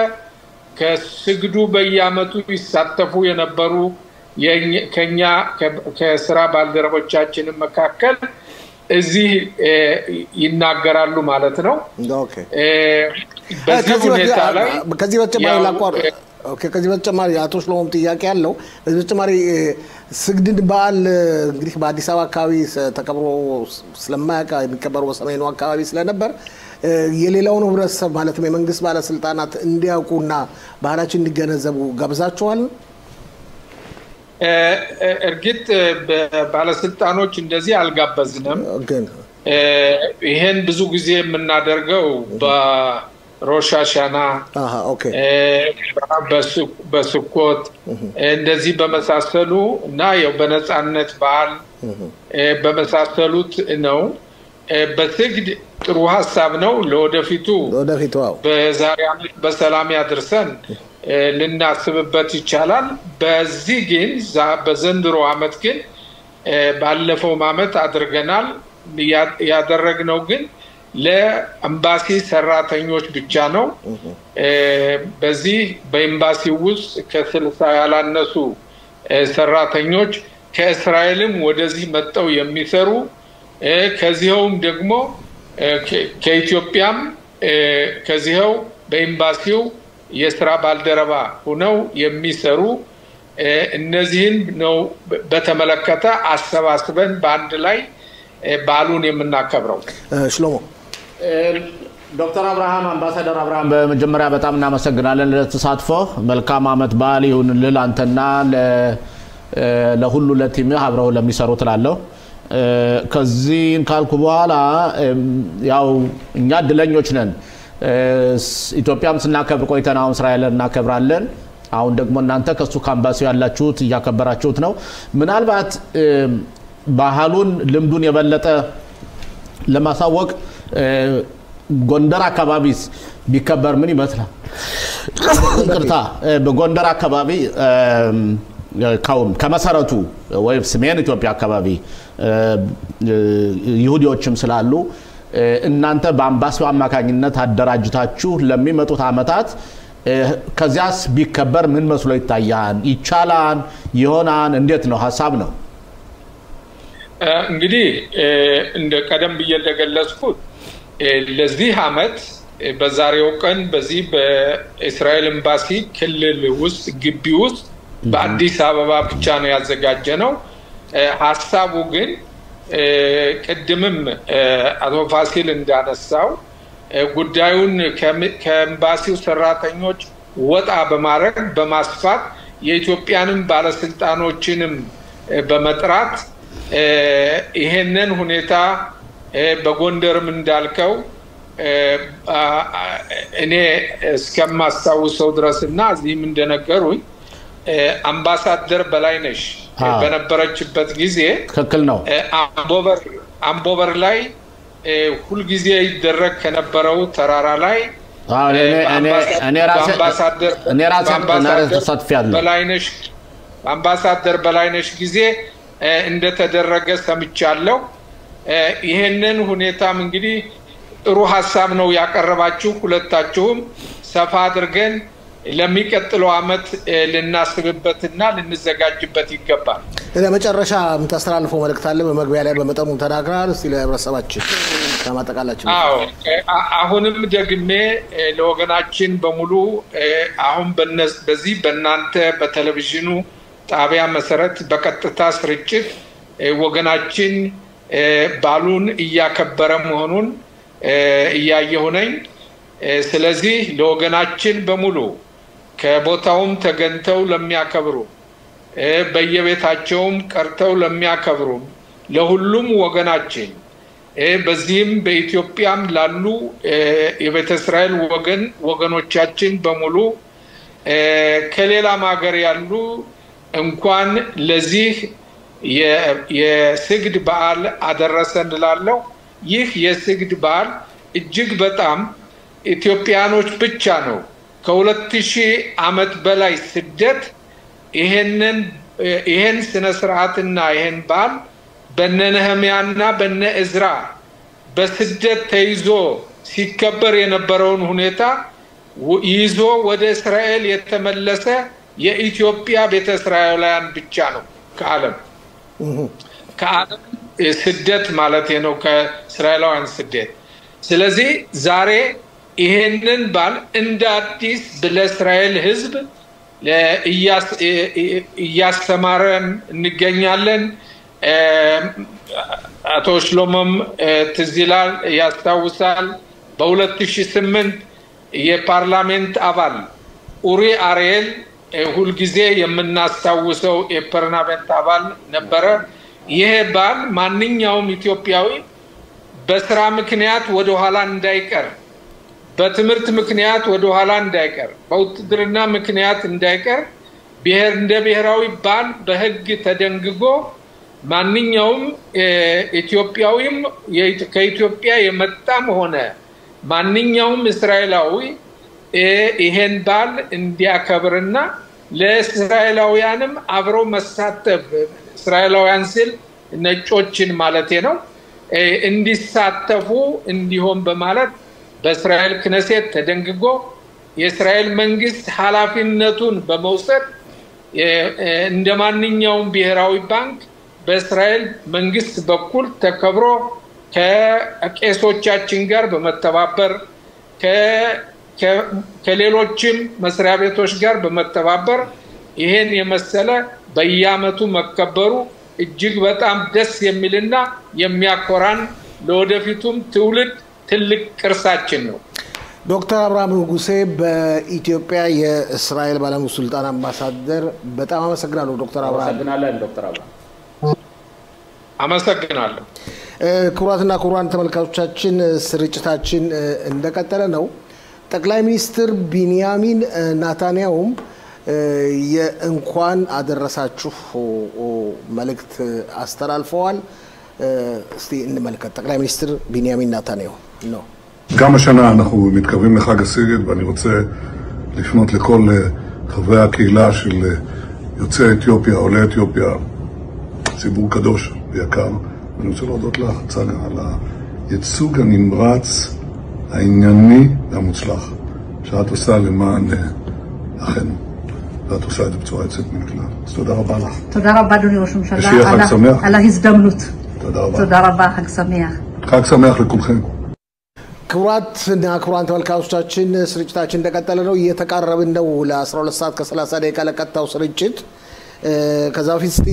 ከስግዱ በየዓመቱ ይሳተፉ የነበሩ ከኛ ከስራ ባልደረቦቻችን መካከል እዚህ ይናገራሉ ማለት ነው። ከዚህ በተጨማሪ አቶ ሽሎሞም ጥያቄ ያለው በዚህ በተጨማሪ ስግድን በዓል እንግዲህ በአዲስ አበባ አካባቢ ተከብሮ ስለማያውቅ የሚከበረው በሰሜኑ አካባቢ ስለነበር የሌላውን ህብረተሰብ ማለትም የመንግስት ባለስልጣናት እንዲያውቁና ባህላችን እንዲገነዘቡ ጋብዛችኋል? እርግጥ ባለስልጣኖች እንደዚህ አልጋበዝንም። ይሄን ብዙ ጊዜ የምናደርገው በሮሽ ሃሻና በስኮት እንደዚህ በመሳሰሉ እና ያው በነጻነት በዓል በመሳሰሉት ነው። በስግድ ጥሩ ሀሳብ ነው። ለወደፊቱ በዛሬ ዓመት በሰላም ያድርሰን ልናስብበት ይቻላል። በዚህ ግን በዘንድሮ ዓመት ግን ባለፈው ዓመት አድርገናል። ያደረግነው ግን ለኤምባሲ ሰራተኞች ብቻ ነው። በዚህ በኤምባሲ ውስጥ ከ60 ያላነሱ ሰራተኞች ከእስራኤልም ወደዚህ መጥተው የሚሰሩ ከዚህውም ደግሞ ከኢትዮጵያም ከዚህው በኤምባሲው የስራ ባልደረባ ሆነው የሚሰሩ እነዚህን ነው በተመለከተ አሰባስበን በአንድ ላይ በዓሉን የምናከብረው። ሽሎሞ ዶክተር አብርሃም አምባሳደር አብርሃም በመጀመሪያ በጣም እናመሰግናለን ለተሳትፎ። መልካም ዓመት በዓል ይሁንልህ አንተና ለሁሉ ለቲምህ አብረው ለሚሰሩት ላለው ከዚህን ካልኩ በኋላ ያው እኛ እድለኞች ነን። ኢትዮጵያም ስናከብር ቆይተን አሁን እስራኤልን እናከብራለን። አሁን ደግሞ እናንተ ከሱ ካምባሲው ያላችሁት እያከበራችሁት ነው። ምናልባት ባህሉን ልምዱን የበለጠ ለማሳወቅ ጎንደር አካባቢስ ቢከበር ምን ይመስላል? ይቅርታ በጎንደር አካባቢ ከመሰረቱ ወይ ሰሜን ኢትዮጵያ አካባቢ ይሁዲዎችም ስላሉ እናንተ በአምባሲው አማካኝነት አደራጅታችሁ ለሚመጡት አመታት ከዚያስ ቢከበር ምን መስሎ ይታያል? ይቻላል? ይሆናል? እንዴት ነው? ሐሳብ ነው። እንግዲህ እንደ ቀደም ብዬ እንደገለጽኩት ለዚህ አመት በዛሬው ቀን በዚህ በእስራኤል ኤምባሲ ክልል ውስጥ ግቢ ውስጥ በአዲስ አበባ ብቻ ነው ያዘጋጀነው። ሐሳቡ ግን ቅድምም አቶ ፋሲል እንዳነሳው ጉዳዩን ከኤምባሲው ሰራተኞች ወጣ በማድረግ በማስፋት የኢትዮጵያንም ባለስልጣኖችንም በመጥራት ይሄንን ሁኔታ በጎንደርም እንዳልከው እኔ እስከማስታውሰው ድረስና እዚህም እንደነገሩኝ አምባሳደር በላይነሽ በነበረችበት ጊዜ ትክክል ነው አምቦበር ላይ ሁሉ ጊዜ ይደረግ ከነበረው ተራራ ላይ እኔ ራሴ ተሳትፌያለሁ። አምባሳደር በላይነሽ ጊዜ እንደተደረገ ሰምቻለሁ። ይሄንን ሁኔታም እንግዲህ ጥሩ ሐሳብ ነው ያቀረባችሁ ሁለታችሁም። ሰፋ አድርገን ለሚቀጥለው አመት ልናስብበትና ልንዘጋጅበት ይገባል። ለመጨረሻ የምታስተላልፈው መልእክት አለ? በመግቢያ ላይ በመጠኑ ተናግረሃል። እስቲ ለህብረተሰባችን ለማጠቃላችን። አሁንም ደግሜ ለወገናችን በሙሉ አሁን በዚህ በእናንተ በቴሌቪዥኑ ጣቢያ መሰረት በቀጥታ ስርጭት ወገናችን ባሉን እያከበረ መሆኑን እያየሁ ነኝ። ስለዚህ ለወገናችን በሙሉ ከቦታውም ተገንተው ለሚያከብሩ በየቤታቸውም ቀርተው ለሚያከብሩ ለሁሉም ወገናችን በዚህም በኢትዮጵያም ላሉ የቤተ እስራኤል ወገኖቻችን በሙሉ ከሌላም ሀገር ያሉ እንኳን ለዚህ የስግድ በዓል አደረሰን እላለሁ። ይህ የስግድ በዓል እጅግ በጣም ኢትዮጵያኖች ብቻ ነው ከ2000 ዓመት በላይ ስደት ይሄን ስነ ስርዓትና ይሄን በዓል በነ ነህምያና በነ እዝራ በስደት ተይዞ ሲከበር የነበረውን ሁኔታ ይዞ ወደ እስራኤል የተመለሰ የኢትዮጵያ ቤተ እስራኤላውያን ብቻ ነው ከዓለም ስደት ማለት ነው ከእስራኤላውያን ስደት። ስለዚህ ዛሬ ይሄንን ባል እንደ አዲስ ለእስራኤል ህዝብ እያስተማረን እንገኛለን። አቶ ሽሎሞም ትዝ ይላል ያስታውሳል በ2008 የፓርላሜንት አባል ኡሪ አሪኤል ሁልጊዜ የምናስታውሰው የፓርላሜንት አባል ነበረ። ይሄ ባል ማንኛውም ኢትዮጵያዊ በስራ ምክንያት ወደ ኋላ እንዳይቀር፣ በትምህርት ምክንያት ወደ ኋላ እንዳይቀር፣ በውትድርና ምክንያት እንዳይቀር እንደ ብሔራዊ ባል በህግ ተደንግጎ ማንኛውም ኢትዮጵያዊም ከኢትዮጵያ የመጣም ሆነ ማንኛውም እስራኤላዊ ይሄን ባል እንዲያከብርና ለእስራኤላውያንም አብሮ መሳተፍ እስራኤላውያን ሲል ነጮችን ማለቴ ነው እንዲሳተፉ እንዲሆን በማለት በእስራኤል ክነሴት ተደንግጎ የእስራኤል መንግስት ኃላፊነቱን በመውሰድ እንደማንኛውም ብሔራዊ ባንክ በእስራኤል መንግስት በኩል ተከብሮ ከቄሶቻችን ጋር በመተባበር ከሌሎችም መስሪያ ቤቶች ጋር በመተባበር ይሄን የመሰለ በየአመቱ መከበሩ እጅግ በጣም ደስ የሚልና የሚያኮራን ለወደፊቱም ትውልድ ትልቅ ቅርሳችን ነው። ዶክተር አብርሃም ንጉሴ በኢትዮጵያ የእስራኤል ባለሙሉ ስልጣን አምባሳደር፣ በጣም አመሰግናለሁ ዶክተር አብርሃም። አመሰግናለሁ ዶክተር አብርሃም። አመሰግናለሁ። ክቡራትና ክቡራን ተመልካቾቻችን ስርጭታችን እንደቀጠለ ነው። ጠቅላይ ሚኒስትር ቢንያሚን ናታንያሁም የእንኳን አደረሳችሁ መልእክት አስተላልፈዋል። እስቲ እንመልከት። ጠቅላይ ሚኒስትር ቢንያሚን ናታንያሁ ነው። גם השנה אנחנו מתקרבים לחג הסיגד, ואני רוצה לפנות לכל חברי הקהילה של יוצאי אתיופיה, עולי אתיופיה, ציבור קדוש ויקר. ואני רוצה להודות לך, צגה, על הייצוג הנמרץ, הענייני והמוצלח שאת עושה למען אחינו. ואת עושה את זה בצורה יוצאת מן הכלל. אז תודה רבה לך. תודה רבה, אדוני ראש הממשלה, ושיהיה חג שמח. על ההזדמנות. תודה רבה. תודה רבה, חג שמח. חג שמח לכולכם. ክቡራትና ክቡራን ተመልካቾቻችን ስርጭታችን እንደቀጠለ ነው። እየተቃረብን ነው ለ12 ሰዓት ከ30 ደቂቃ ለቀጣው ስርጭት። ከዛ በፊት እስቲ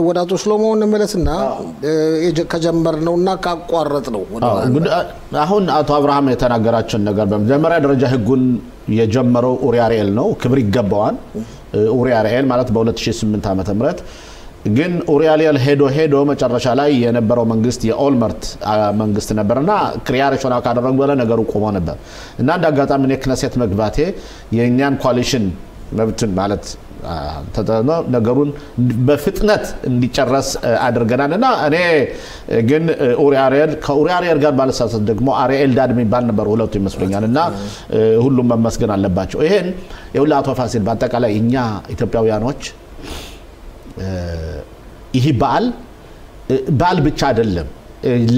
ወደ አቶ ሽሎሞ እንመለስና ከጀመርነውና ካቋረጥነው አሁን አቶ አብርሃም የተናገራቸው ነገር በመጀመሪያ ደረጃ ህጉን የጀመረው ኡሪ አሪኤል ነው። ክብር ይገባዋል። ኡሪ አሪኤል ማለት በ2008 ዓመተ ምህረት ግን ኡሪ አሪኤል ሄዶ መጨረሻ ላይ የነበረው መንግስት የኦልመርት መንግስት ነበርና ክሪያሬሽን አካደረጉ በለ ነገሩ ቆሞ ነበር እና እንዳጋጣሚ ነው ክነሴት መግባቴ የኛን ኮአሊሽን መብትን ማለት ነገሩን በፍጥነት እንዲጨረስ አድርገናልና እኔ ግን ኡሪ አሪኤል ጋር ባለሳሳት ደግሞ አሪኤል ዳድ የሚባል ነበር ሁለቱ ይመስለኛልና ሁሉም መመስገን አለባቸው። ይሄን የሁላ አቶ ፋሲል በአጠቃላይ እኛ ኢትዮጵያውያኖች ይሄ በዓል ብቻ አይደለም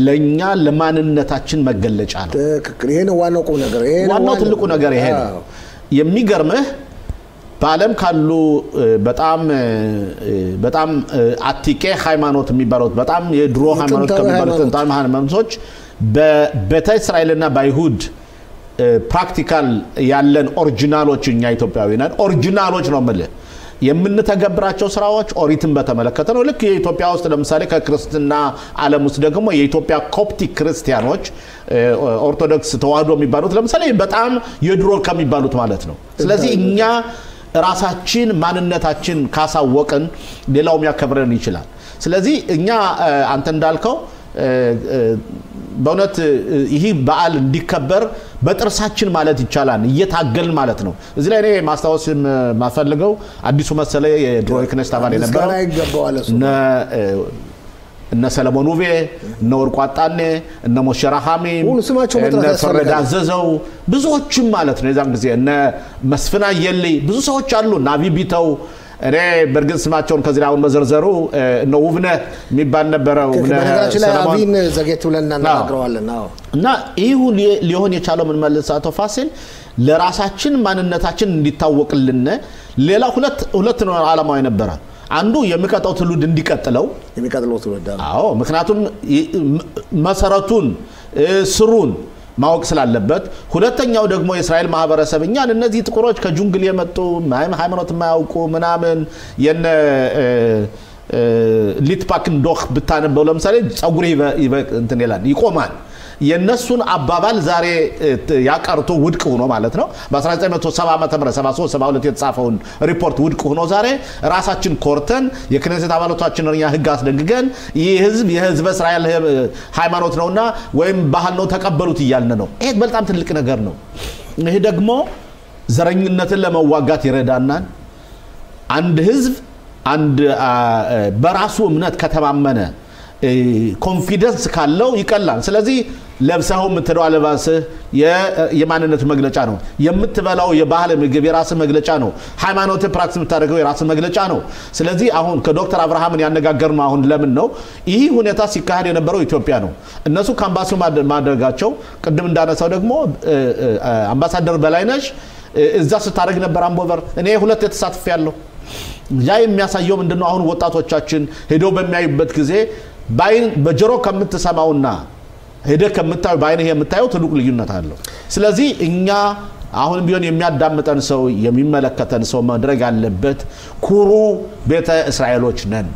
ለኛ ለማንነታችን መገለጫ ነው። ትክክል። ይሄ ነው ዋናው ቁም ነገር። ይሄ ዋናው ትልቁ ነገር ይሄ ነው። የሚገርምህ በዓለም ካሉ በጣም አቲቄ ሃይማኖት የሚባሉት በጣም የድሮ ሃይማኖት ከሚባሉት ጥንታዊ ሃይማኖቶች በቤተ እስራኤልና በአይሁድ ፕራክቲካል ያለን ኦሪጂናሎች እኛ ኢትዮጵያውያን ኦሪጂናሎች ነው ማለት የምንተገብራቸው ስራዎች ኦሪትን በተመለከተ ነው። ልክ የኢትዮጵያ ውስጥ ለምሳሌ ከክርስትና ዓለም ውስጥ ደግሞ የኢትዮጵያ ኮፕቲክ ክርስቲያኖች ኦርቶዶክስ ተዋህዶ የሚባሉት ለምሳሌ በጣም የድሮ ከሚባሉት ማለት ነው። ስለዚህ እኛ ራሳችን ማንነታችን ካሳወቅን ሌላውም ያከብረን ይችላል። ስለዚህ እኛ አንተ እንዳልከው በእውነት ይሄ በዓል እንዲከበር በጥርሳችን ማለት ይቻላል እየታገልን ማለት ነው። እዚህ ላይ እኔ ማስታወስ ማፈልገው አዲሱ መሰለ የድሮ ክነስት አባል የነበረው እነ ሰለሞን ውቤ እነ ወርቁ አጣኔ እነ ሞሸራ ሐሚም እነ ፈረዳ ዘዘው ብዙዎችም ማለት ነው የዛን ጊዜ እነ መስፍና የሊ ብዙ ሰዎች አሉ ናቢ ቢተው እኔ በርግጥ ስማቸውን ከዚህ ላይ አሁን መዘርዘሩ እነ ውብነ የሚባል ነበረው ሰለሞን ዘጌት ብለን እናናግረዋለን። እና ይሁ ሊሆን የቻለው ምን ማለት አቶ ፋሲል ለራሳችን ማንነታችን እንዲታወቅልን ሌላ ሁለት ነው ዓላማው የነበረ አንዱ የሚቀጣው ትውልድ እንዲቀጥለው ትውልድ አዎ ምክንያቱም መሰረቱን ስሩን ማወቅ ስላለበት ሁለተኛው ደግሞ የእስራኤል ማህበረሰብ እኛን እነዚህ ጥቁሮች ከጁንግል የመጡ ሃይማኖት የማያውቁ ምናምን የነ ሊትፓክን ዶክ ብታነበው ለምሳሌ ጸጉሬ እንትን ይላል ይቆማል የነሱን አባባል ዛሬ ያቀርቶ ውድቅ ሆኖ ማለት ነው በ1970 ዓመተ ምህረት 73 72 የተጻፈውን ሪፖርት ውድቅ ሆኖ ዛሬ ራሳችን ኮርተን የክነሴት አባላቶችን እኛ ህግ አስደንግገን የህዝብ እስራኤል ሃይማኖት ነውና ወይም ባህል ነው ተቀበሉት ይያልን ነው። ይሄ በጣም ትልቅ ነገር ነው። ይሄ ደግሞ ዘረኝነትን ለመዋጋት ይረዳናል። አንድ ህዝብ አንድ በራሱ እምነት ከተማመነ ኮንፊደንስ ካለው ይቀላል። ስለዚህ ለብሰው የምትለው አለባስህ የማንነት መግለጫ ነው። የምትበላው የባህል ምግብ የራስ መግለጫ ነው። ሃይማኖት ፕራክቲስ የምታደርገው የራስ መግለጫ ነው። ስለዚህ አሁን ከዶክተር አብርሃምን ያነጋገርነው አሁን ለምን ነው ይህ ሁኔታ ሲካሄድ የነበረው ኢትዮጵያ ነው። እነሱ ካምባሲው ማድረጋቸው ቅድም እንዳነሳው ደግሞ አምባሳደር በላይነሽ እዛ ስታደርግ ነበር አምቦበር እኔ ሁለት የተሳትፍ ያለው ያ የሚያሳየው ምንድነው አሁን ወጣቶቻችን ሄደው በሚያዩበት ጊዜ በጆሮ ከምትሰማውና ሄደ ከምታዩ ባይነ የምታየው ትልቅ ልዩነት አለው። ስለዚህ እኛ አሁን ቢሆን የሚያዳምጠን ሰው የሚመለከተን ሰው ማድረግ ያለበት ኩሩ ቤተ እስራኤሎች ነን።